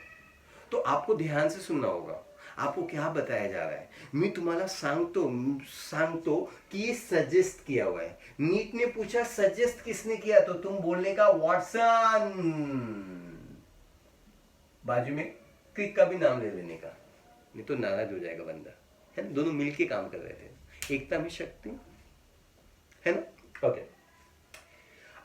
तो आपको ध्यान से सुनना होगा आपको क्या बताया जा रहा है। मैं तुम्हारा सांगतो कि ये सजेस्ट किया हुआ है। नीट ने पूछा सजेस्ट किसने किया, तो तुम बोलने का वॉटसन, बाजू में क्रिक का भी नाम ले लेने का, नहीं तो नाराज हो जाएगा बंदा, है ना। दोनों मिलके काम कर रहे थे, एकता में शक्ति, है ना। ओके,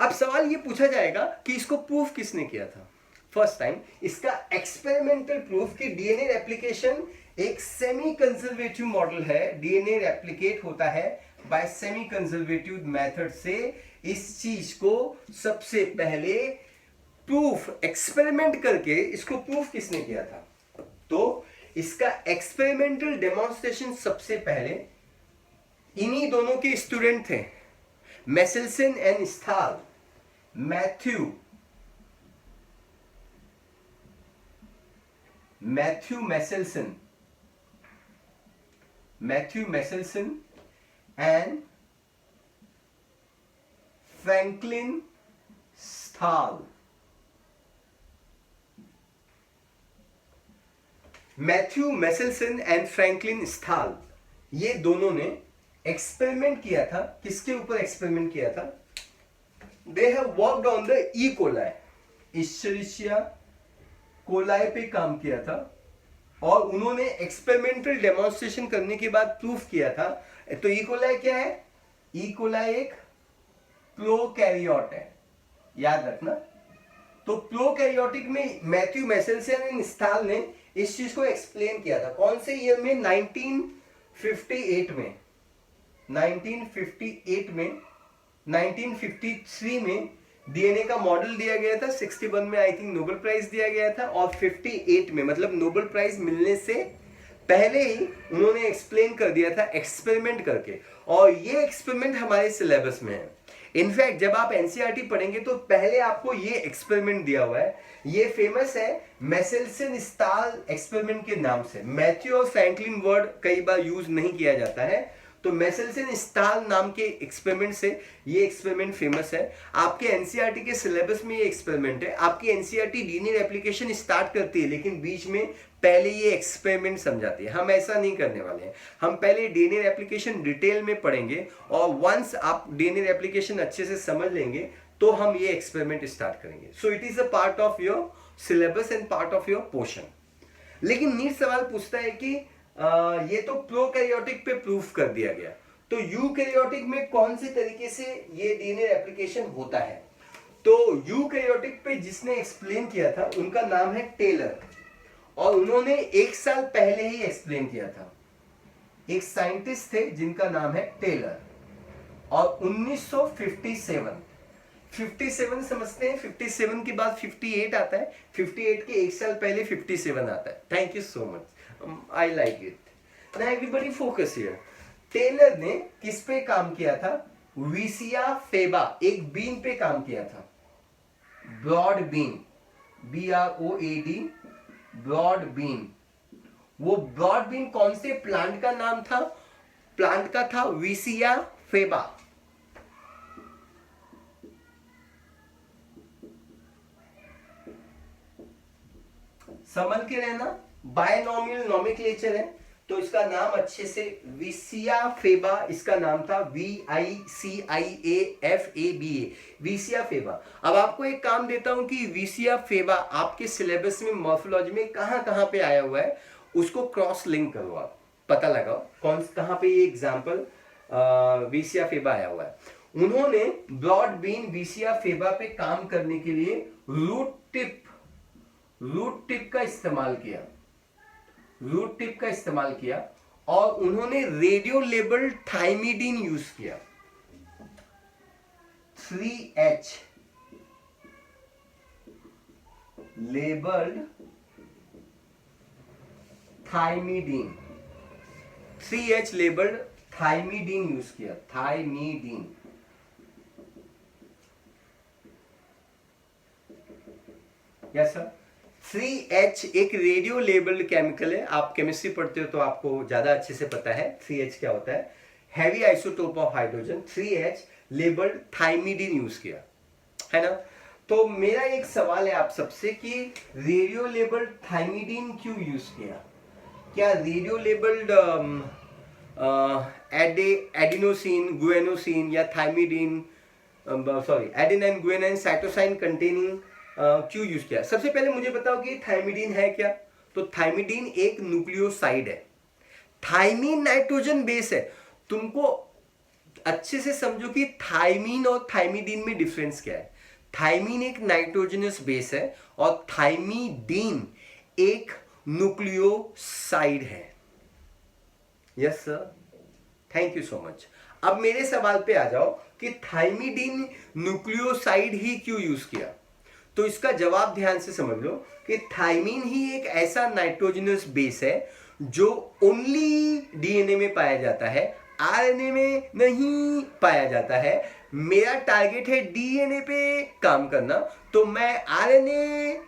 अब सवाल ये पूछा जाएगा कि इसको प्रूफ किसने किया था फर्स्ट टाइम। इसका एक्सपेरिमेंटल प्रूफ कि डीएनए रेप्लिकेशन एक सेमी कंजर्वेटिव मॉडल है, डीएनए रेप्लिकेट होता है बाय सेमी कंजर्वेटिव मेथड से। इस चीज को सबसे पहले प्रूफ एक्सपेरिमेंट करके इसको प्रूफ किसने किया था, तो इसका एक्सपेरिमेंटल डेमोन्स्ट्रेशन सबसे पहले इन्हीं दोनों के स्टूडेंट थे, Meselson and Stahl. Matthew Meselson and Franklin Stahl. Matthew Meselson and Franklin Stahl, ये दोनों ने एक्सपेरिमेंट किया था। किसके ऊपर एक्सपेरिमेंट किया था? They have worked on the E coli, Escherichia coli पे काम किया था, और उन्होंने एक्सपेरिमेंटल डेमोन्स्ट्रेशन करने के बाद प्रूफ किया था। तो ई कोलाई क्या है? ई कोलाई एक प्रोकैरियोट है, याद रखना। तो प्रोकैरियोटिक में मैथ्यू मेसेल्सन एंड स्थाल ने इस चीज को एक्सप्लेन किया था। कौन से ईयर में? 1958 में, 1953 में डीएनए का मॉडल दिया गया था। 61 में आई थिंक नोबेल प्राइज दिया गया था, और 58 में मतलब नोबेल प्राइज मिलने से पहले ही उन्होंने एक्सप्लेन कर दिया था एक्सपेरिमेंट करके, और ये एक्सपेरिमेंट हमारे सिलेबस में है। इनफैक्ट जब आप एनसीईआरटी पढ़ेंगे तो पहले आपको ये एक्सपेरिमेंट दिया हुआ है। ये फेमस है मेसेल्सन स्टाल एक्सपेरिमेंट के नाम से। मैथ्यू और फ्रैंकलिन वर्ड कई बार यूज नहीं किया जाता है, तो मेसेल्सन स्टाल नाम के एक्सपेरिमेंट से ये एक्सपेरिमेंट फेमस है। आपके एनसीईआरटी के सिलेबस में ये एक्सपेरिमेंट है। आपकी एनसीईआरटी डीएनए रेप्लिकेशन स्टार्ट करती है, लेकिन बीच में पहले ये एक्सपेरिमेंट समझाती है। हम ऐसा नहीं करने वाले हैं, हम पहले डीएनए रेप्लिकेशन डिटेल में पढ़ेंगे, और वंस आप डीएनए रेप्लिकेशन अच्छे से समझ लेंगे तो हम ये एक्सपेरिमेंट स्टार्ट करेंगे। So it is a part of your syllabus and part of your portion. लेकिन नीट सवाल पूछता है कि ये तो प्रोकैरियोटिक पे प्रूफ कर दिया गया, तो यूकैरियोटिक में कौन से तरीके से ये डीएनए रेप्लिकेशन होता है? तो यूकैरियोटिक पे जिसने एक्सप्लेन किया था उनका नाम है टेलर, और उन्होंने 1 साल पहले ही एक्सप्लेन किया था। एक साइंटिस्ट थे जिनका नाम है टेलर, और 1957 समझते हैं, 57 के बाद 58 आता है, 58 के 1 साल पहले 57 आता है। Thank you so much, I like it. Now everybody focus here. Taylor ने किस पे काम किया था? विसिया फेबा, एक बीन पे काम किया था, broad bean, BROAD, broad bean. वो ब्रॉड बीन कौन से प्लांट का नाम था? प्लांट का था विसिया फेबा। समझ के रहना, बायनॉमियल नोमेनक्लेचर है, तो इसका नाम अच्छे से विसिया फेबा, इसका नाम था VICIAFABA, विसिया फेबा। अब आपको एक काम देता हूं कि विसिया फेबा आपके सिलेबस में मॉर्फोलॉजी में कहां पे आया हुआ है, उसको क्रॉस लिंक करो, आप पता लगाओ कहां पे ये एग्जाम्पल विसिया फेबा आया हुआ है। उन्होंने ब्रॉड बीन विसिया फेबा पे काम करने के लिए रूट टिप का इस्तेमाल किया, और उन्होंने रेडियो लेबल्ड थाइमिडीन यूज किया, 3H labelled thymidine, 3H labelled thymidine use किया, थाइमिडीन। यस सर, 3H एक रेडियो लेबल्ड केमिकल है, आप केमिस्ट्री पढ़ते हो तो आपको ज्यादा अच्छे से पता है 3H क्या होता है। Heavy isotope of hydrogen 3H labelled thymidine use किया है ना। तो मेरा एक सवाल है आप सबसे कि रेडियो लेबल्ड थाइमिडीन क्यों यूज किया? क्या रेडियो लेबल्ड एडिनोसिन, गुएनोसिन या thymidine, sorry adenine, guanine, cytosine containing क्यों यूज किया? सबसे पहले मुझे बताओ कि थाइमिडीन है क्या? तो थाइमिडीन एक न्यूक्लियोसाइड है, थाइमीन नाइट्रोजन बेस है। तुमको अच्छे से समझो कि थाइमीन और थाइमिडीन में डिफरेंस क्या है। थाइमीन एक नाइट्रोजनस बेस है और थाइमिडीन एक न्यूक्लियोसाइड है। Yes sir, thank you so much. अब मेरे सवाल पे आ जाओ कि थाइमिडीन न्यूक्लियोसाइड ही क्यों यूज किया? तो इसका जवाब ध्यान से समझ लो कि थाइमीन ही एक ऐसा नाइट्रोजनस बेस है जो ओनली डीएनए में पाया जाता है, आरएनए में नहीं पाया जाता है। मेरा टारगेट है डीएनए पे काम करना, तो मैं आरएनए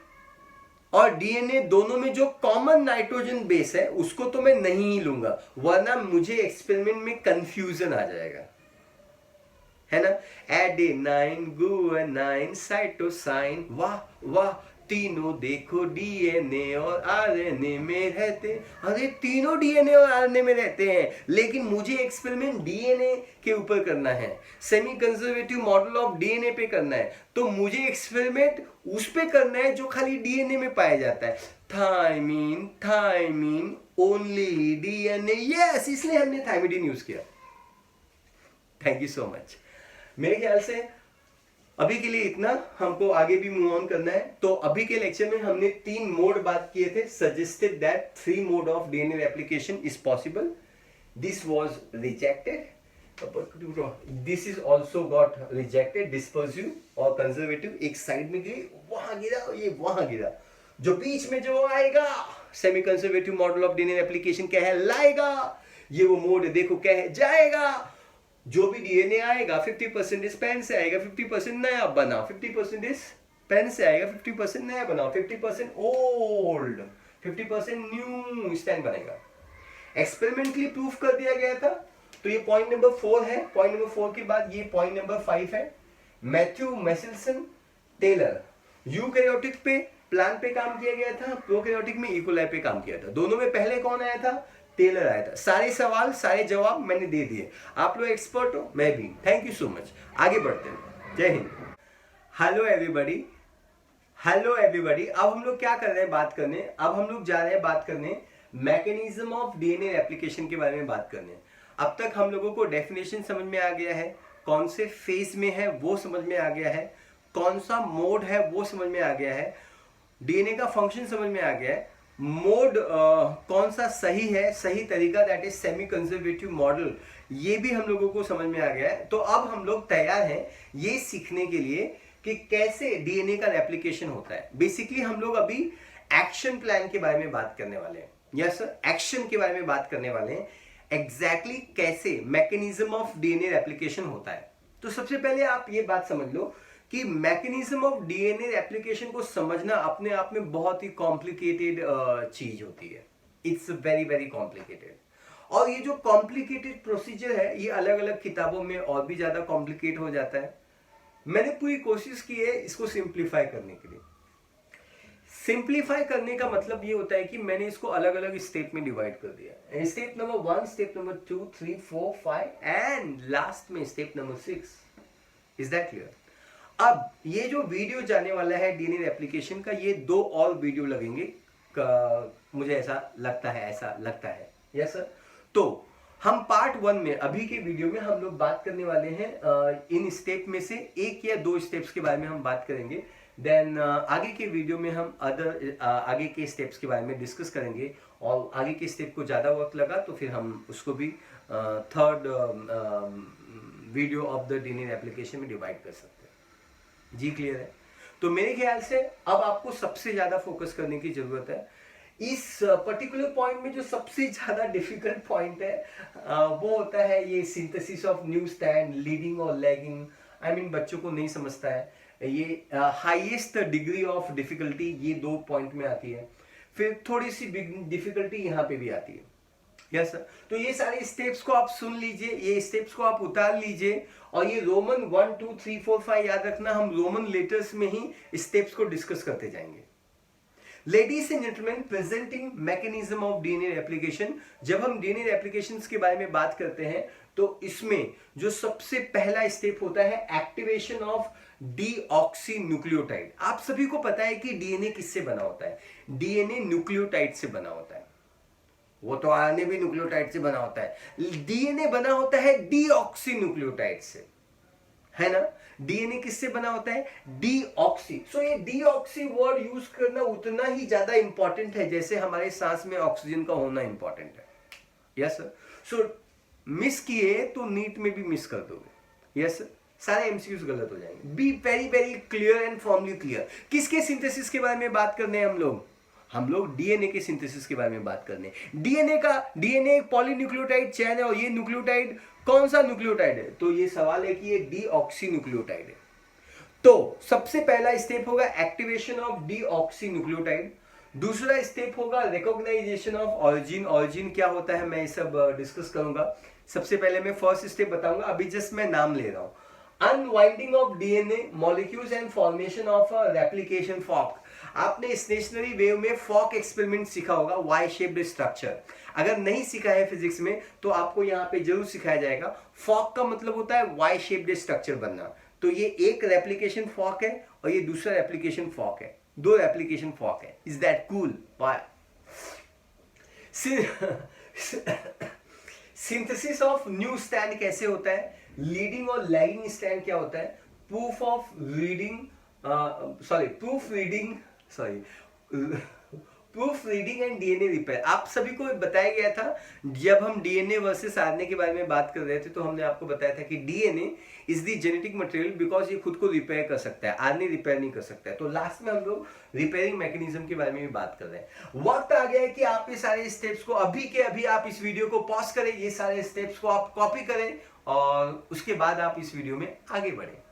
और डीएनए दोनों में जो कॉमन नाइट्रोजन बेस है उसको तो मैं नहीं लूंगा, वरना मुझे एक्सपेरिमेंट में कंफ्यूजन आ जाएगा, है ना। एडेनाइन, गुआनाइन, साइटोसाइन, वाह वाह, तीनों देखो डीएनए और आरएनए में रहते। अरे तीनों डीएनए और आरएनए में रहते हैं, लेकिन मुझे एक्सपेरिमेंट डीएनए के ऊपर करना है, semi conservative model of DNA पे करना है। तो मुझे एक्सपेरिमेंट उस पे करना है जो खाली डीएनए में पाया जाता है। Thymine, thymine only DNA, yes, इसलिए हमने थाइमिडीन यूज किया। Thank you so much. मेरे ख्याल से अभी के लिए इतना, हमको आगे भी मूव ऑन करना है। तो अभी के लेक्चर में हमने 3 मोड बात किए थे। Suggested that 3 mode of DNA replication is possible, this was rejected, this is also got rejected, dispersive और कंजर्वेटिव एक साइड में गई, वहां गिरा, ये वहां गिरा, जो बीच में जो आएगा semi conservative model of DNA replication कहलाएगा। ये वो मोड देखो कह जाएगा, जो भी डीएनए आएगा 50% पेन से आएगा, 50% नया बना, 50% पेन से आएगा, 50% नया बना, 50% ओल्ड, 50% न्यू स्टैंड बनेगा। एक्सपेरिमेंटली प्रूफ कर दिया गया था। तो ये पॉइंट नंबर 4 है। पॉइंट नंबर 4 के बाद ये पॉइंट नंबर 5 है। मैथ्यू मेसेल्सन टेलर, यूकैरियोटिक पे प्लांट पे काम किया गया था, प्रोकैरियोटिक में इकोलाई पे काम किया था। दोनों में पहले कौन आया था? टेलर आया था। सारे सवाल, सारे जवाब मैंने दे दिए। आप लोग एक्सपर्ट हो, मैं भी। Thank you so much. आगे बढ़ते हैं। जय Hind. Hello everybody, hello everybody. अब हम लोग क्या कर रहे हैं? बात करने, अब हम लोग जा रहे हैं बात करने मैकेनिज्म ऑफ डीएनए रेप्लिकेशन के बारे में बात करने। अब तक हम लोगों को डेफिनेशन समझ में आ गया है, कौन से फेज में है वो समझ में आ गया है, कौन सा मोड है वो समझ में आ गया है, डीएनए का फंक्शन समझ में आ गया है, मोड कौन सा सही है, सही तरीका, that is semi conservative model, ये भी हम लोगों को समझ में आ गया है। तो अब हम लोग तैयार हैं ये सीखने के लिए कि कैसे डीएनए का रेप्लिकेशन होता है। बेसिकली हम लोग अभी एक्शन प्लान के बारे में बात करने वाले हैं। यस सर, एक्शन के बारे में बात करने वाले हैं, एग्जैक्टली कैसे मैकेनिज्म ऑफ डीएनए रेप्लिकेशन होता है। तो सबसे पहले आप ये बात समझ लो कि मैकेनिज्म ऑफ डीएनए रेप्लिकेशन को समझना अपने आप में बहुत ही कॉम्प्लिकेटेड चीज होती है। It's very very complicated. और ये जो कॉम्प्लिकेटेड प्रोसीजर है ये अलग अलग किताबों में और भी ज्यादा कॉम्प्लिकेट हो जाता है। मैंने पूरी कोशिश की है इसको सिंप्लीफाई करने के लिए। सिंप्लीफाई करने का मतलब ये होता है कि मैंने इसको अलग अलग स्टेप में डिवाइड कर दिया। Step number 1, step number 2, 3, 4, 5 and last में step number 6। Is that clear? अब ये जो वीडियो जाने वाला है डीएनए रेप्लिकेशन का, ये 2 और वीडियो लगेंगे मुझे ऐसा लगता है। Yes sir. तो हम पार्ट 1 में, अभी के वीडियो में हम लोग बात करने वाले हैं इन स्टेप में से 1 या 2 स्टेप्स के बारे में हम बात करेंगे। देन आगे के वीडियो में हम आगे के स्टेप्स के बारे में डिस्कस करेंगे, और आगे के स्टेप को ज़्यादा वक्त लगा तो फिर हम उसको भी third video of the DNA replication में डिवाइड कर सकते हैं। जी क्लियर है? तो मेरे ख्याल से अब आपको सबसे ज़्यादा फोकस करने की ज़रूरत है। इस पर्टिकुलर पॉइंट में जो सबसे ज़्यादा डिफिकल्ट पॉइंट है वो होता है ये synthesis of new stand, leading और लैगिंग। आई मीन बच्चों को नहीं समझता है। ये हाईएस्ट डिग्री ऑफ डिफिकल्टी ये 2 पॉइंट में आती है। फिर थोड़ी सी डिफिकल्टी यहाँ पे भी आती है। यस सर, तो ये सारे स्टेप्स को आप सुन लीजिए, ये स्टेप्स को आप उतार लीजिए, और ये रोमन 1 2 3 4 5 याद रखना, हम रोमन लेटर्स में ही स्टेप्स को डिस्कस करते जाएंगे। Ladies and gentleman, presenting mechanism of DNA replication. जब हम डीएनए रेप्लिकेशंस के बारे में बात करते हैं तो इसमें जो सबसे पहला स्टेप होता है एक्टिवेशन ऑफ डीऑक्सीन्यूक्लियोटाइड। आप सभी को पता है कि डीएनए किससे बना होता है? डीएनए न्यूक्लियोटाइड से बना होता है। वो तो आरएनए भी न्यूक्लियोटाइड से बना होता है, डीएनए बना होता है डीऑक्सीन्यूक्लियोटाइड से, है ना। डीएनए किससे बना होता है? डीऑक्सी। सो ये डीऑक्सी वर्ड यूज करना उतना ही ज्यादा इंपॉर्टेंट है जैसे हमारे सांस में ऑक्सीजन का होना इंपॉर्टेंट है। Yes sir. सो मिस किए तो नीट में भी मिस कर दोगे। यस सर, सारे एमसीक्यूज गलत हो जाएंगे। Be very very clear and formally clear. किसके सिंथेसिस के बारे में बात करने हैं हम लोग डीएनए के सिंथेसिस के बारे में बात करने। डीएनए एक पॉलीन्यूक्लियोटाइड चेन है, और ये न्यूक्लियोटाइड कौन सा न्यूक्लियोटाइड है? तो ये सवाल है कि ये डीऑक्सीन्यूक्लियोटाइड है। तो सबसे पहला स्टेप होगा एक्टिवेशन ऑफ डीऑक्सीन्यूक्लियोटाइड। दूसरा स्टेप होगा रिकॉग्नाइजेशन ऑफ ऑरिजिन। ऑरिजिन क्या होता है मैं ये सब डिस्कस करूंगा। सबसे पहले मैं फर्स्ट स्टेप बताऊंगा, अभी जस्ट मैं नाम ले रहा हूं। Unwinding of DNA molecules and formation of a replication fork. आपने स्टेशनरी वेव में फॉक एक्सपेरिमेंट सीखा होगा, वाई शेप्ड स्ट्रक्चर। अगर नहीं सीखा है फिजिक्स में तो आपको यहाँ पे जरूर सिखाया जाएगा। फॉक का मतलब होता है वाई शेप्ड स्ट्रक्चर बनना। तो ये एक रेप्लिकेशन फॉक है और ये दूसरा रेप्लिकेशन फॉक है, दो रेप्लिकेशन फॉक है। Is that cool? Synthesis of new stand कैसे होता है? लीडिंग और लैगिंग स्टैंड क्या होता है? Proof reading and DNA repair. आप सभी को बताया गया था जब हम डीएनए वर्सेस आरएनए के बारे में बात कर रहे थे, तो हमने आपको बताया था कि DNA is the genetic material because ये खुद को रिपेयर कर सकता है, आरएनए रिपेयर नहीं कर सकता है। तो लास्ट में हम लोग रिपेयरिंग मैकेनिज्म के बारे में भी बात कर रहे हैं। वक्त आ गया है कि आप ये सारे स्टेप्स को अभी के अभी आप इस वीडियो को पॉज करें, ये सारे स्टेप्स को आप कॉपी करें और उसके बाद आप इस वीडियो में आगे बढ़े।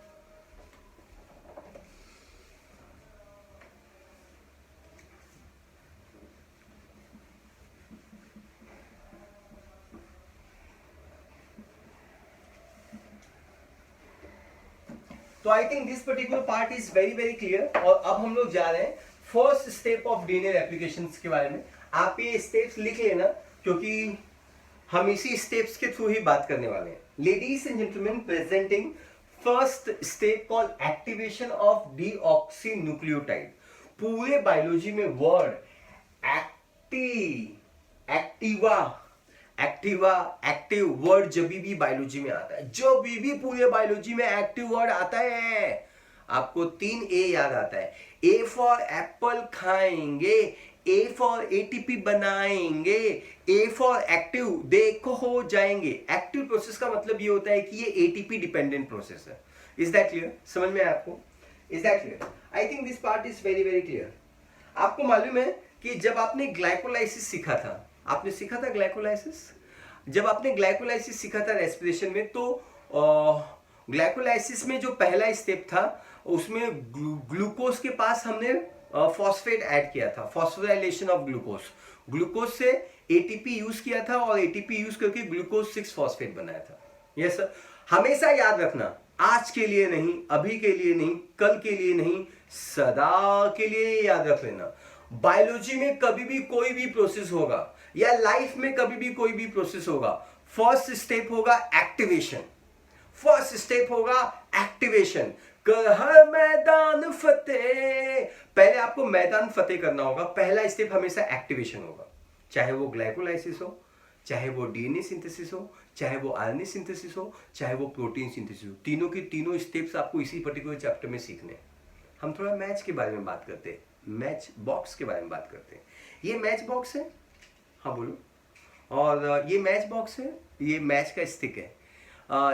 तो I think this particular part is very very clear. और अब हम लोग जा रहे हैं फर्स्ट स्टेप ऑफ डीएनए रेप्लिकेशंस के बारे में। आप ये स्टेप्स लिख लेना क्योंकि हम इसी स्टेप्स के थ्रू ही बात करने वाले हैं। Ladies and gentleman, presenting first step called activation of deoxynucleotide. पूरे बायोलॉजी में वर्ड एक्टिव वर्ड जब भी बायोलॉजी में आता है, जो भी पूरे बायोलॉजी में एक्टिव वर्ड आता है, आपको 3 ए याद आता है। ए फॉर एप्पल खाएंगे, ए फॉर एटीपी बनाएंगे, ए फॉर एक्टिव देखो हो जाएंगे। एक्टिव प्रोसेस का मतलब ये होता है कि ये एटीपी डिपेंडेंट प्रोसेस है। Is that clear? समझ में आया आपको? Is that clear? I think this part is very very clear. आपको मालूम है कि जब आपने ग्लाइकोलाइसिस सीखा था, आपने सीखा था ग्लाइकोलाइसिस, जब आपने ग्लाइकोलाइसिस सीखा था रेस्पिरेशन में, तो ग्लाइकोलाइसिस में जो पहला स्टेप था उसमें ग्लूकोज के पास हमने फॉस्फेट ऐड किया था, फॉस्फोराइलेशन ऑफ ग्लूकोज से एटीपी यूज किया था और एटीपी यूज करके ग्लूकोज 6 फॉस्फेट बनाया था। Yes sir. हमेशा याद रखना, आज के लिए नहीं, अभी के लिए नहीं, कल के लिए नहीं, सदा के लिए याद रख लेना। बायोलॉजी में कभी भी कोई भी प्रोसेस होगा या लाइफ में कभी भी कोई भी प्रोसेस होगा, फर्स्ट स्टेप होगा एक्टिवेशन। फर्स्ट स्टेप होगा एक्टिवेशन। कर हर मैदान फतेह, पहले आपको मैदान फतेह करना होगा। पहला स्टेप हमेशा एक्टिवेशन होगा, चाहे वो ग्लाइकोलाइसिस हो, चाहे वो डीएनए सिंथेसिस हो, चाहे वो आरएनए सिंथेसिस हो, चाहे वो प्रोटीन सिंथेसिस हो। तीनों की तीनों स्टेप्स आपको इसी पर्टिकुलर चैप्टर में सीखने हैं। हम थोड़ा मैच के बारे में बात करते हैं, मैच बॉक्स के बारे में बात करते हैं। ये मैच बॉक्स है, हाँ बोलो। और ये मैच बॉक्स है, ये मैच का स्टिक है।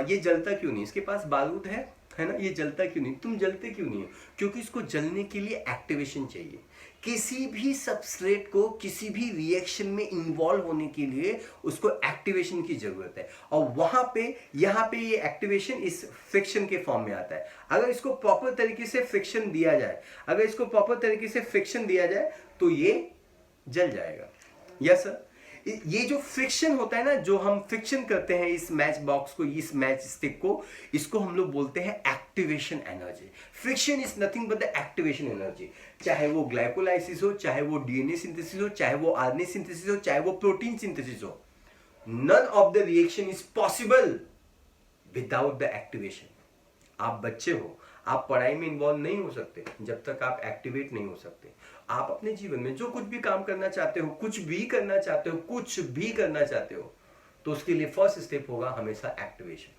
ये जलता क्यों नहीं? इसके पास बारूद है, है ना, ये जलता क्यों नहीं, तुम जलते क्यों नहीं हो, क्योंकि इसको जलने के लिए एक्टिवेशन चाहिए। किसी भी सबस्ट्रेट को किसी भी रिएक्शन में इन्वॉल्व होने के लिए उसको एक्टिवेशन की जरूरत है, और वहां पे यहाँ पे ये एक्टिवेशन इस फ्रिक्शन के फॉर्म में आता है। अगर इसको प्रॉपर तरीके से फ्रिक्शन दिया जाए, अगर इसको प्रॉपर तरीके से फ्रिक्शन दिया जाए तो ये जल जाएगा। यस सर, ये जो फ्रिक्शन होता है ना, जो हम फ्रिक्शन करते हैं इस मैच बॉक्स को, इस मैच स्टिक को, इसको हम लोग बोलते हैं activation energy. Friction is nothing but the activation energy. चाहे वो ग्लाइकोलाइसिस हो, चाहे वो डीएनए सिंथेसिस हो, चाहे वो आरएनए सिंथेसिस हो, चाहे वो प्रोटीन सिंथेसिस हो, none of the reaction is possible without the activation. आप बच्चे हो, आप पढ़ाई में इन्वॉल्व नहीं हो सकते जब तक आप एक्टिवेट नहीं हो सकते। आप अपने जीवन में जो कुछ भी काम करना चाहते हो, कुछ भी करना चाहते हो, कुछ भी करना चाहते हो, तो उसके लिए फर्स्ट स्टेप होगा हमेशा activation.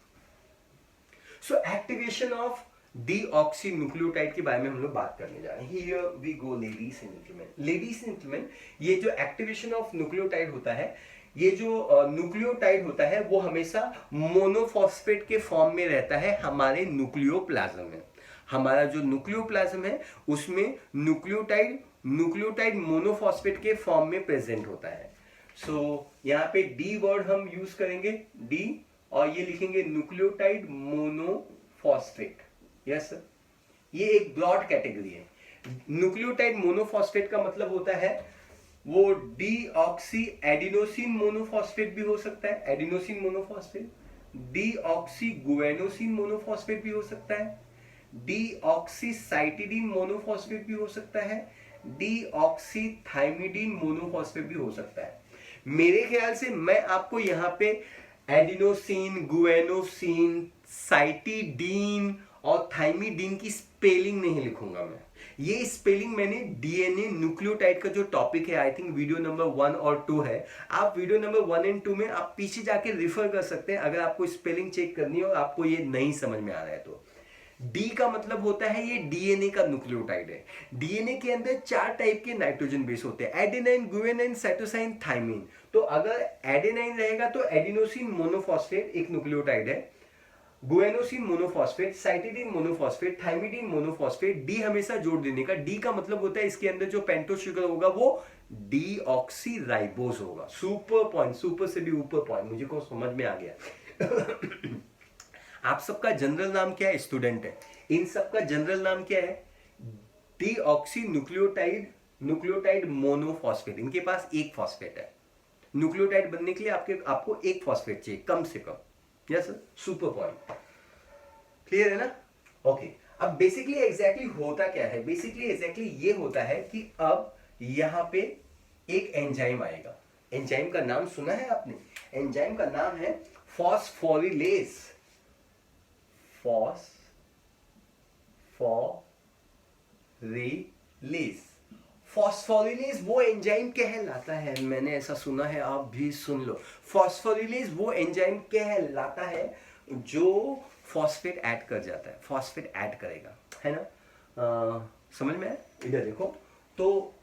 So activation of deoxy nucleotide के बारे में हम लोग बात करने जा रहे हैं। Here we go ladies and gentleman. Ladies and gentleman, ये जो एक्टिवेशन ऑफ न्यूक्लियोटाइड होता है, ये जो न्यूक्लियोटाइड होता है वो हमेशा मोनोफॉस्फेट के फॉर्म में रहता है हमारे न्यूक्लियोप्लाज्म में। हमारा जो न्यूक्लियोप्लाज्म है उसमें न्यूक्लियोटाइड मोनोफॉस्फेट के फॉर्म में प्रेजेंट होता है। सो यहाँ पे डी वर्ड हम यूज करेंगे, डी, और ये लिखेंगे न्यूक्लियोटाइड मोनोफॉस्फेट। यस सर, ये एक ब्रॉड कैटेगरी है। न्यूक्लियोटाइड मोनोफॉस्फेट का मतलब होता है वो डीऑक्सी एडिनोसिन मोनोफॉस्फेट भी हो सकता है, एडिनोसिन मोनोफॉस्फेट, डीऑक्सी गुएनोसिन मोनोफॉस्फेट भी हो सकता है, डीऑक्सीसाइटिडीन मोनोफॉस्फेट भी हो सकता है, डीऑक्सीथाइमिडीन मोनोफॉस्फेट भी हो सकता है। मेरे ख्याल से मैं आपको यहाँ पे एडिनोसिन, गुएनोसिन, साइटिडीन और थाइमिडीन की स्पेलिंग नहीं लिखूंगा मैं। ये स्पेलिंग मैंने डीएनए न्यूक्लियोटाइड का जो टॉपिक है, आई थिंक वीडियो नंबर 1 और 2 है, आप वीडियो नंबर 1 एंड 2 में आप पीछे जाके रिफर कर सकते हैं अगर आपको स्पेलिंग चेक करनी हो और आपको ये नहीं समझ में आ रहा है तो। डी का मतलब होता है ये डीएनए का न्यूक्लियोटाइड है। डीएनए के अंदर 4 टाइप के नाइट्रोजन बेस होते हैं, एडेनाइन, गुआनिन, साइटोसाइन, थाइमिन। तो अगर एडेनाइन रहेगा तो एडिनोसिन मोनोफॉस्फेट एक न्यूक्लियोटाइड है, guanosine monophosphate, cytidine monophosphate, thymidine monophosphate. D हमेशा जोड़ देने का। डी का मतलब होता है इसके अंदर जो पेंटोस शुगर होगा वो डीऑक्सीराइबोज होगा। सुपर पॉइंट, सुपर से भी ऊपर पॉइंट, मुझे को समझ में आ गया। आप सबका जनरल नाम क्या है? स्टूडेंट है। इन सबका जनरल नाम क्या है? Deoxy nucleotide monophosphate. इनके पास एक फॉस्फेट है। न्यूक्लियोटाइड बनने के लिए आपको एक फॉस्फेट चाहिए कम से कम। Yes sir, super point, clear है ना? ओके, अब बेसिकली एग्जैक्टली होता क्या है? बेसिकली एग्जैक्टली ये होता है कि अब यहां पे एक एंजाइम आएगा। एंजाइम का नाम सुना है आपने? एंजाइम का नाम है फॉस्फोरिलेज। फॉस्फोरिलेज वो एंजाइम कहलाता है, मैंने ऐसा सुना है, आप भी सुन लो। फॉस्फोरिलेज वो एंजाइम कहलाता है जो फॉस्फेट ऐड कर जाता है, फॉस्फेट ऐड करेगा, है ना? समझ में आया? इधर देखो, तो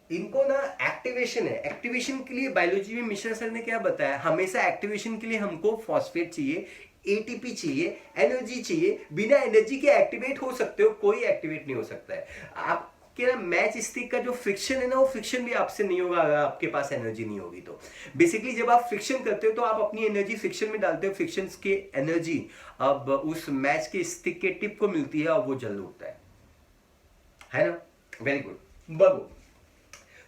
इनको ना एक्टिवेशन है। एक्टिवेशन के लिए बायोलॉजी में मिश्रा सर ने क्या बताया? हमेशा एक्टिवेशन के लिए हमको फॉस्फेट चाहिए, एटीपी चाहिए, एनर्जी चाहिए। बिना एनर्जी के एक्टिवेट हो सकते हो, कोई एक्टिवेट नहीं हो सकता है। आपके ना मैच स्टिक का जो फ्रिक्शन है ना, वो फ्रिक्शन भी आपसे नहीं होगा अगर आपके पास एनर्जी नहीं होगी तो। बेसिकली जब आप फ्रिक्शन करते हो तो आप अपनी एनर्जी फ्रिक्शन में डालते हो, फ्रिक्शन के एनर्जी अब उस मैच के स्टिक के टिप को मिलती है और वो जल उठता है ना? Very good. बगो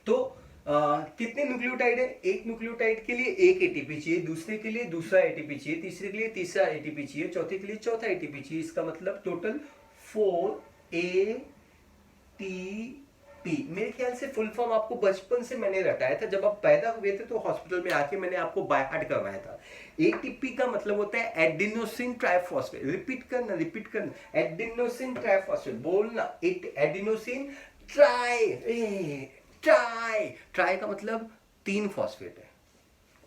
तो कितने न्यूक्लियोटाइड है? एक न्यूक्लियोटाइड के लिए एक एटीपी चाहिए, दूसरे के लिए दूसरा एटीपी चाहिए, तीसरे के लिए तीसरा एटीपी चाहिए, चौथे के लिए चौथा एटीपी चाहिए। इसका मतलब टोटल 4 ATP। मेरे ख्याल से फुल फॉर्म आपको बचपन से मैंने रटाया था, जब आप पैदा हुए थे तो हॉस्पिटल में आके मैंने आपको बाय हार्ट करवाया था। ATP का मतलब होता है एडिनोसिन ट्राइफॉस्फेट। रिपीट करना, एडिनोसिन ट्राइफॉस्फेट बोलना, एडिनोसिन ट्राई का मतलब 3 फॉस्फेट है।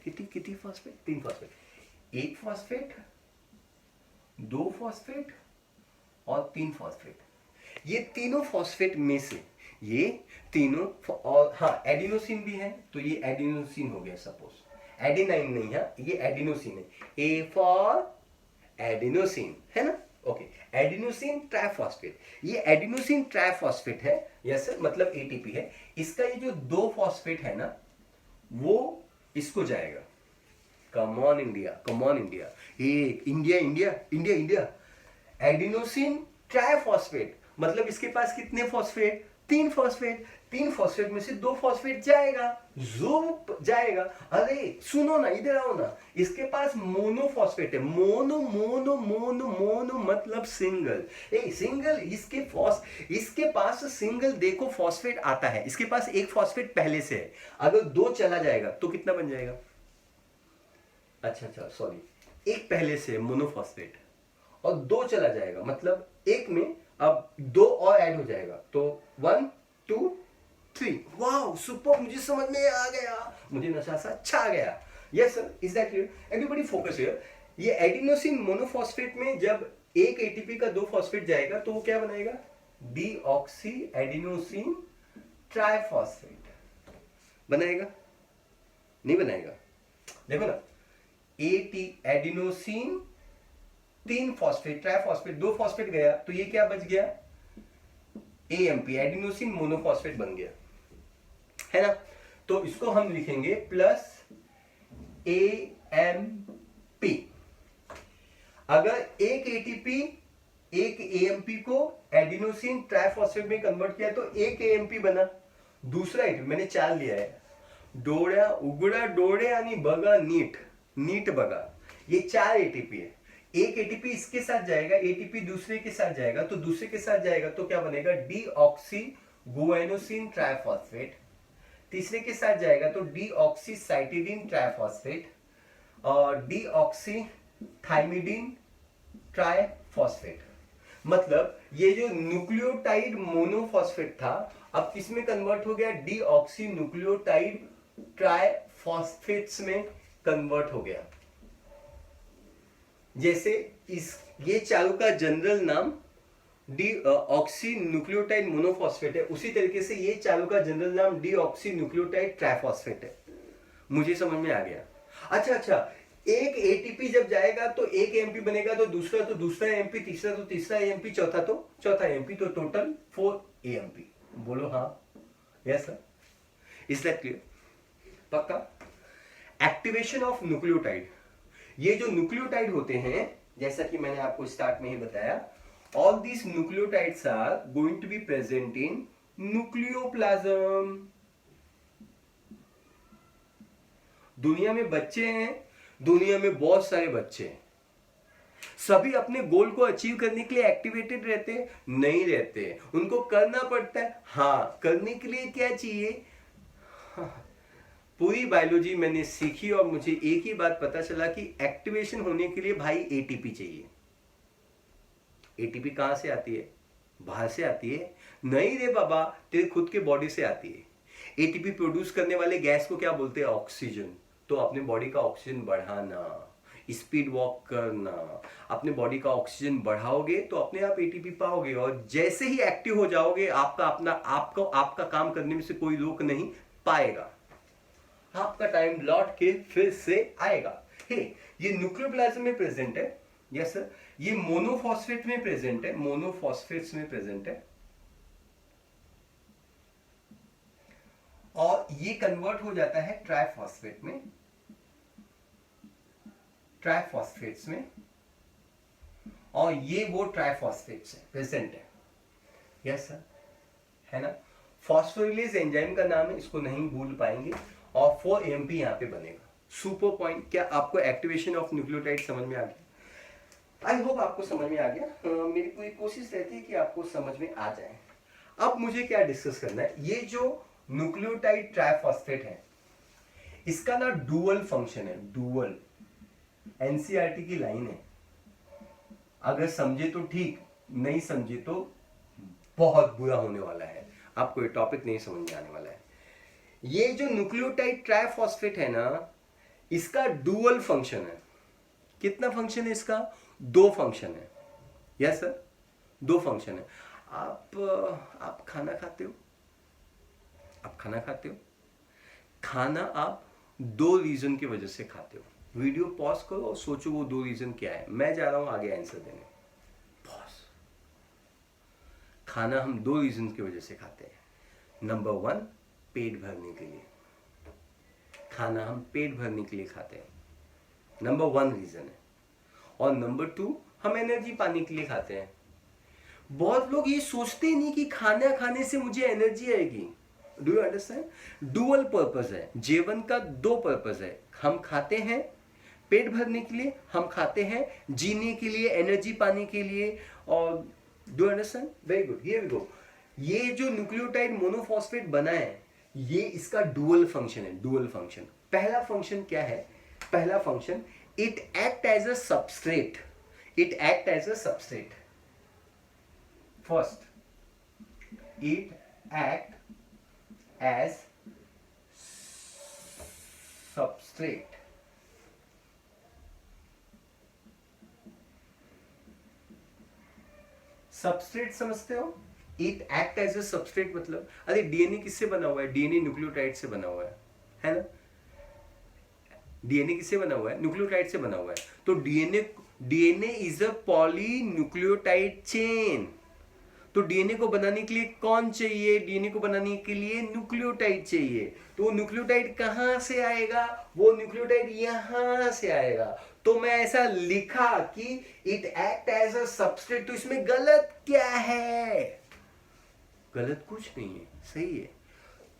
कितनी फॉस्फेट? 3 फॉस्फेट। 1 फॉस्फेट, 2 फॉस्फेट और 3 फॉस्फेट। ये तीनों फॉस्फेट में से ये तीनों, और हाँ एडिनोसिन भी है तो ये एडिनोसिन हो गया। सपोज एडेनाइन नहीं है, ये एडिनोसिन है। A फॉर एडिनोसिन, है ना? ओके, एडिनोसिन ट्राइफॉस्फेट, ये एडिनोसिन ट्राइफॉस्फेट है, यस सर, मतलब एटीपी है। इसका ये जो 2 फॉस्फेट है ना, वो इसको जाएगा। Come on India, come on India, ये India India India India. Adenosine triphosphate मतलब इसके पास कितने फॉस्फेट? 3 फॉस्फेट। 3 फॉस्फेट में से 2 फॉस्फेट जाएगा, जो जाएगा। अरे सुनो ना, इधर आओ ना, इसके पास मोनोफॉस्फेट है। मोनो मोनो मोनो मोनो मतलब सिंगल। सिंगल, इसके पास सिंगल देखो फॉस्फेट आता है, इसके पास एक फॉस्फेट पहले से है। अगर 2 चला जाएगा तो कितना बन जाएगा? अच्छा सॉरी, एक पहले से मोनोफॉस्फेट और 2 चला जाएगा, मतलब एक में अब 2 और ऐड हो जाएगा, तो 1 2 3। वाओ सुपर, मुझे समझ में आ गया, मुझे नशा सा छा गया। Yes sir, is that clear? Everybody focus here. ये एडिनोसिन मोनोफॉस्फेट में जब एक एटीपी का 2 फॉस्फेट जाएगा तो वो क्या बनाएगा? डीऑक्सी एडिनोसिन ट्राइफॉस्फेट बनाएगा, नहीं बनाएगा? देखो ना, एडिनोसिन 3 फॉस्फेट, ट्राइफॉस्फेट 2 फॉस्फेट गया, तो ये क्या बच गया? एएमपी, एडिनोसिन मोनोफॉस्फेट बन गया, है ना? तो इसको हम लिखेंगे प्लस एएमपी। अगर एक एटीपी एक एएमपी को एडिनोसिन ट्राइफॉस्फेट में कन्वर्ट किया तो एक एएमपी बना। दूसरा एटीपी मैंने 4 लिया है, डोळ्या उघडा डोळे आणि बघा नीट, नीट बघा, ये 4 एटीपी है। एक एटीपी इसके साथ जाएगा, एटीपी दूसरे के साथ जाएगा, तो दूसरे के साथ जाएगा तो क्या बनेगा? Deoxy guanosine triphosphate. तीसरे के साथ जाएगा तो डीऑक्सी साइटिडीन ट्राइफॉस्फेट और डीऑक्सी थाइमिडीन ट्राइफॉस्फेट। मतलब ये जो न्यूक्लियोटाइड मोनोफॉस्फेट था, अब किसमें कन्वर्ट हो गया? डीऑक्सी न्यूक्लियोटाइड ट्राइफॉस्फेट्स में कन्वर्ट हो गया। जैसे ये चालू का जनरल नाम डीऑक्सी न्यूक्लियोटाइड मोनोफॉस्फेट है, उसी तरीके से ये चालू का जनरल नाम डीऑक्सी न्यूक्लियोटाइड ट्राइफॉस्फेट है। मुझे समझ में आ गया? अच्छा, एक एटीपी जब जाएगा तो एक एएमपी बनेगा, तो दूसरा एएमपी, तीसरा एएमपी, चौथा एएमपी, तो टोटल 4 एएमपी। बोलो हाँ, yes sir, is that clear? पक्का? एक्टिवेशन ऑफ न्यूक्लियोटाइड, ये जो न्यूक्लियोटाइड होते हैं, जैसा कि मैंने आपको स्टार्ट में ही बताया, all these nucleotides are going to be present in nucleoplasm. दुनिया में बच्चे हैं, दुनिया में बहुत सारे बच्चे हैं, सभी अपने गोल को अचीव करने के लिए एक्टिवेटेड रहते हैं? नहीं रहते, उनको करना पड़ता है। हाँ, करने के लिए क्या चाहिए? पूरी बायोलॉजी मैंने सीखी और मुझे एक ही बात पता चला कि एक्टिवेशन होने के लिए भाई एटीपी चाहिए। एटीपी कहां से आती है? बाहर से आती है? नहीं रे बाबा, तेरे खुद के बॉडी से आती है। एटीपी प्रोड्यूस करने वाले गैस को क्या बोलते हैं? ऑक्सीजन। तो अपने बॉडी का ऑक्सीजन बढ़ाना, स्पीड वॉक करना, अपने बॉडी का ऑक्सीजन बढ़ाओगे तो अपने आप एटीपी पाओगे, और जैसे ही एक्टिव हो जाओगे आपका काम करने में से कोई रोक नहीं पाएगा। आपका टाइम लौट के फिर से आएगा। ये न्यूक्लियोप्लाज्म में प्रेजेंट है, यस सर। ये मोनोफॉस्फेट में प्रेजेंट है, मोनोफॉस्फेट्स में प्रेजेंट है, और ये कन्वर्ट हो जाता है ट्राइफॉस्फेट में, ट्राइफॉस्फेट्स में, और ये वो ट्राइफॉस्फेट्स है प्रेजेंट है, यस सर, है ना? फॉस्फोरिलेज एंजाइम का नाम है, इसको नहीं भूल पाएंगे, और 4 एएमपी यहां पे बनेगा। Super point. क्या आपको एक्टिवेशन ऑफ न्यूक्लियोटाइड समझ में आ गया? आई होप आपको समझ में आ गया। मेरी पूरी कोशिश रहती है कि आपको समझ में आ जाए। अब मुझे क्या डिस्कस करना है, ये जो न्यूक्लियोटाइड ट्राइफॉस्फेट है, इसका ना डुअल फंक्शन है, डुअल। एनसीईआरटी की लाइन है, अगर समझे तो ठीक, नहीं समझे तो बहुत बुरा होने वाला है, आपको ये टॉपिक नहीं समझ में आने वाला है। ये जो न्यूक्लियोटाइड ट्राइफॉस्फेट है ना, इसका डुअल फंक्शन है। कितना फंक्शन है इसका? 2 फंक्शन है, यस सर, 2 फंक्शन है। आप खाना खाते हो, खाना आप 2 रीजन की वजह से खाते हो। वीडियो पॉज करो और सोचो वो 2 रीजन क्या है। मैं जा रहा हूं आगे आंसर देने। पॉज। खाना हम दो रीजन की वजह से खाते हैं। नंबर वन, पेट भरने के लिए। खाना हम पेट भरने के लिए खाते हैं, नंबर वन रीजन है। और नंबर टू, हम एनर्जी पाने के लिए खाते हैं। बहुत लोग ये सोचते नहीं कि खाना खाने से मुझे एनर्जी आएगी। Do you understand? Dual purpose है, जीवन का दो पर्पस है। हम खाते हैं पेट भरने के लिए, हम खाते हैं जीने के लिए, एनर्जी पाने के लिए। और do you understand? Very good, here we go. ये जो न्यूक्लियोटाइड मोनोफॉस्फेट बना है, ये इसका डुअल फंक्शन है। डुअल फंक्शन, पहला फंक्शन क्या है? पहला function, it act as a substrate. It act as a substrate. First, it act as substrate. Substrate समझते हो? It act as a substrate मतलब, अरे डीएनए किससे बना हुआ है? डीएनए न्यूक्लियोटाइड से बना हुआ है ना? डीएनए किससे बना हुआ है? न्यूक्लियोटाइड से बना हुआ है। तो DNA is a polynucleotide chain. तो डीएनए को बनाने के लिए कौन चाहिए? डीएनए को बनाने के लिए न्यूक्लियोटाइड चाहिए। तो वो न्यूक्लियोटाइड कहां से आएगा? वो न्यूक्लियोटाइड यहां से आएगा। तो मैं ऐसा लिखा कि it act as a substrate. तो इसमें गलत क्या है? गलत कुछ नहीं है, सही है।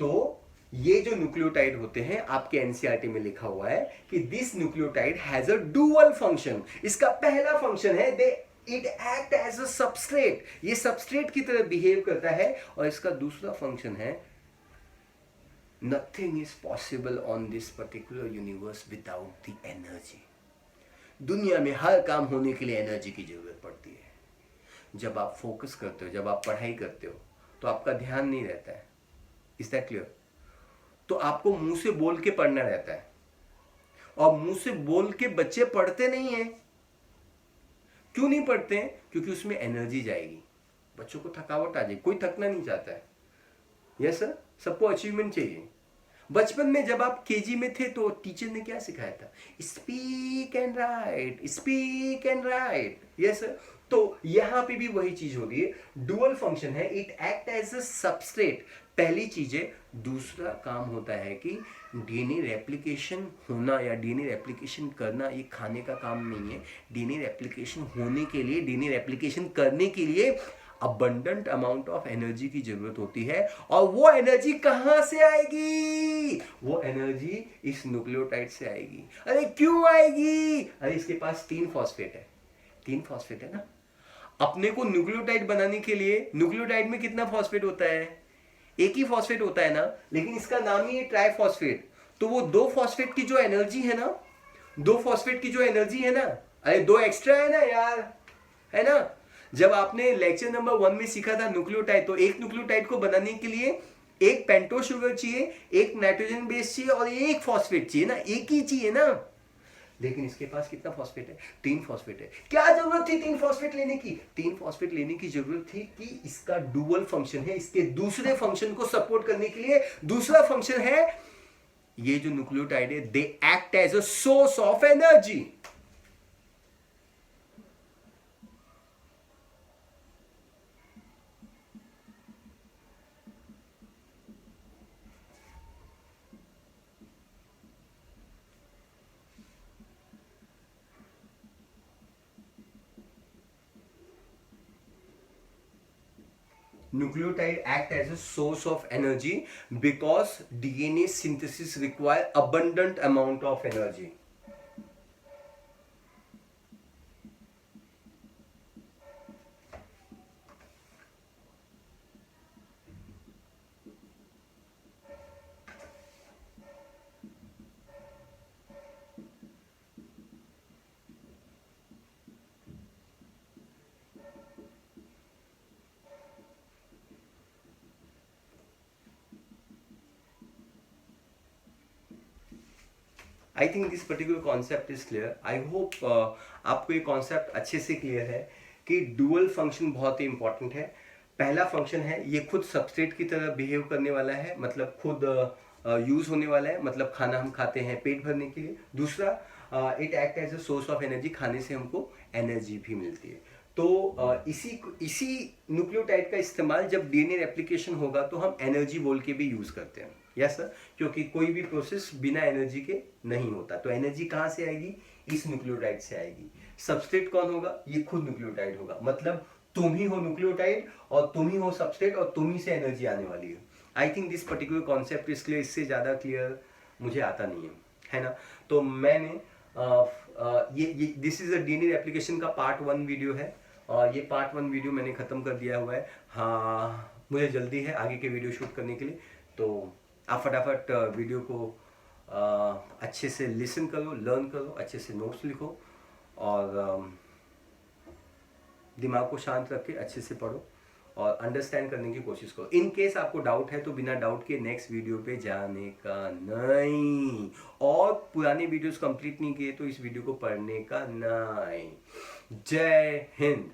तो ये जो न्यूक्लियोटाइड होते हैं, आपके एनसीईआरटी में लिखा हुआ है कि this nucleotide has a dual function. इसका पहला फंक्शन है they it act as a substrate, ये सबस्ट्रेट की तरह बिहेव करता है। और इसका दूसरा फंक्शन है, nothing is possible on this particular universe without the energy. दुनिया में हर काम होने के लिए एनर्जी की जरूरत पड़ती है। जब आप फोकस करते हो, जब आप पढ़ाई करते हो, तो आपका ध्यान नहीं रहता है। Is that clear? तो आपको मुंह से बोल के पढ़ना रहता है, और मुंह से बोल के बच्चे पढ़ते नहीं है। क्यों नहीं पढ़ते हैं? क्योंकि उसमें एनर्जी जाएगी, बच्चों को थकावट आ जाएगी। कोई थकना नहीं चाहता है। यस सर, सबको अचीवमेंट चाहिए। बचपन में जब आप केजी में थे तो टीचर ने क्या सिखाया था? Speak and write, speak and write. Yes sir. तो यहां पे भी वही चीज हो रही है। डुअल फंक्शन है, it act as a substrate, पहली चीज है। दूसरा काम होता है कि डीएनए रेप्लिकेशन होना या डीएनए रेप्लिकेशन करना, ये खाने का काम नहीं है। डीएनए रेप्लिकेशन होने के लिए, डीएनए रेप्लिकेशन करने के लिए अबंडेंट अमाउंट ऑफ एनर्जी की जरूरत होती है। और वो एनर्जी कहां से आएगी? वो एनर्जी इस न्यूक्लियोटाइड से आएगी। अरे क्यों आएगी? अरे इसके पास 3 फॉस्फेट है। 3 फॉस्फेट है ना। अपने को न्यूक्लियोटाइड बनाने के लिए, न्यूक्लियोटाइड में कितना फॉस्फेट होता है? एक ही फॉस्फेट होता है ना, लेकिन इसका नाम ही है ट्राइफॉस्फेट। तो वो 2 फॉस्फेट की जो एनर्जी है ना, 2 फॉस्फेट की जो एनर्जी है ना, अरे 2 एक्स्ट्रा है ना यार, है ना। जब आपने लेक्चर नंबर 1 में सीखा था न्यूक्लियोटाइड, तो एक न्यूक्लियोटाइड को बनाने के लिए एक पेंटो शुगर चाहिए, एक नाइट्रोजन बेस चाहिए और एक फॉस्फेट चाहिए ना, एक ही चाहिए ना। लेकिन इसके पास कितना फॉस्फेट है? 3 फॉस्फेट है। क्या जरूरत थी 3 फॉस्फेट लेने की? 3 फॉस्फेट लेने की जरूरत थी कि इसका डुअल फंक्शन है, इसके दूसरे फंक्शन को सपोर्ट करने के लिए। दूसरा फंक्शन है, ये जो न्यूक्लियोटाइड है, they act as a source of energy. Nucleotide act as a source of energy because DNA synthesis require abundant amount of energy. I think this particular concept is clear. I hope आपको ये concept अच्छे से clear है कि dual function बहुत ही important है। पहला function है, ये खुद सबस्ट्रेट की तरह बिहेव करने वाला है, मतलब खुद यूज होने वाला है, मतलब खाना हम खाते हैं पेट भरने के लिए। दूसरा, it act as a source of energy, खाने से हमको एनर्जी भी मिलती है। तो इसी न्यूक्लियोटाइड का इस्तेमाल जब डीएनए रेप्लिकेशन होगा तो हम एनर्जी बोल के भी यूज करते हैं। यस सर, क्योंकि कोई भी प्रोसेस बिना एनर्जी के नहीं होता। तो एनर्जी कहाँ से आएगी? इस न्यूक्लियोटाइड से आएगी। सबस्ट्रेट कौन होगा? ये खुद न्यूक्लियोटाइड होगा। मतलब तुम ही हो न्यूक्लियोटाइड और तुम ही हो सबस्ट्रेट और तुम ही से एनर्जी आने वाली है। आई think this particular concept is clear. इससे ज़्यादा क्लियर मुझे आता नहीं है ना। तो मैंने ये this is a DNA replication का पार्ट 1 वीडियो है और ये पार्ट 1 वीडियो मैंने ख़त्म कर दिया हुआ है। हाँ, मुझे जल्दी है आगे के वीडियो शूट करने के लिए, तो आप फटाफट वीडियो को अच्छे से लिसन करो, लर्न करो, अच्छे से नोट्स लिखो और दिमाग को शांत रख के अच्छे से पढ़ो और अंडरस्टैंड करने की कोशिश करो। इन केस आपको डाउट है तो बिना डाउट के नेक्स्ट वीडियो पे जाने का नहीं, और पुराने वीडियोस कंप्लीट नहीं किए तो इस वीडियो को पढ़ने का नहीं। जय हिंद।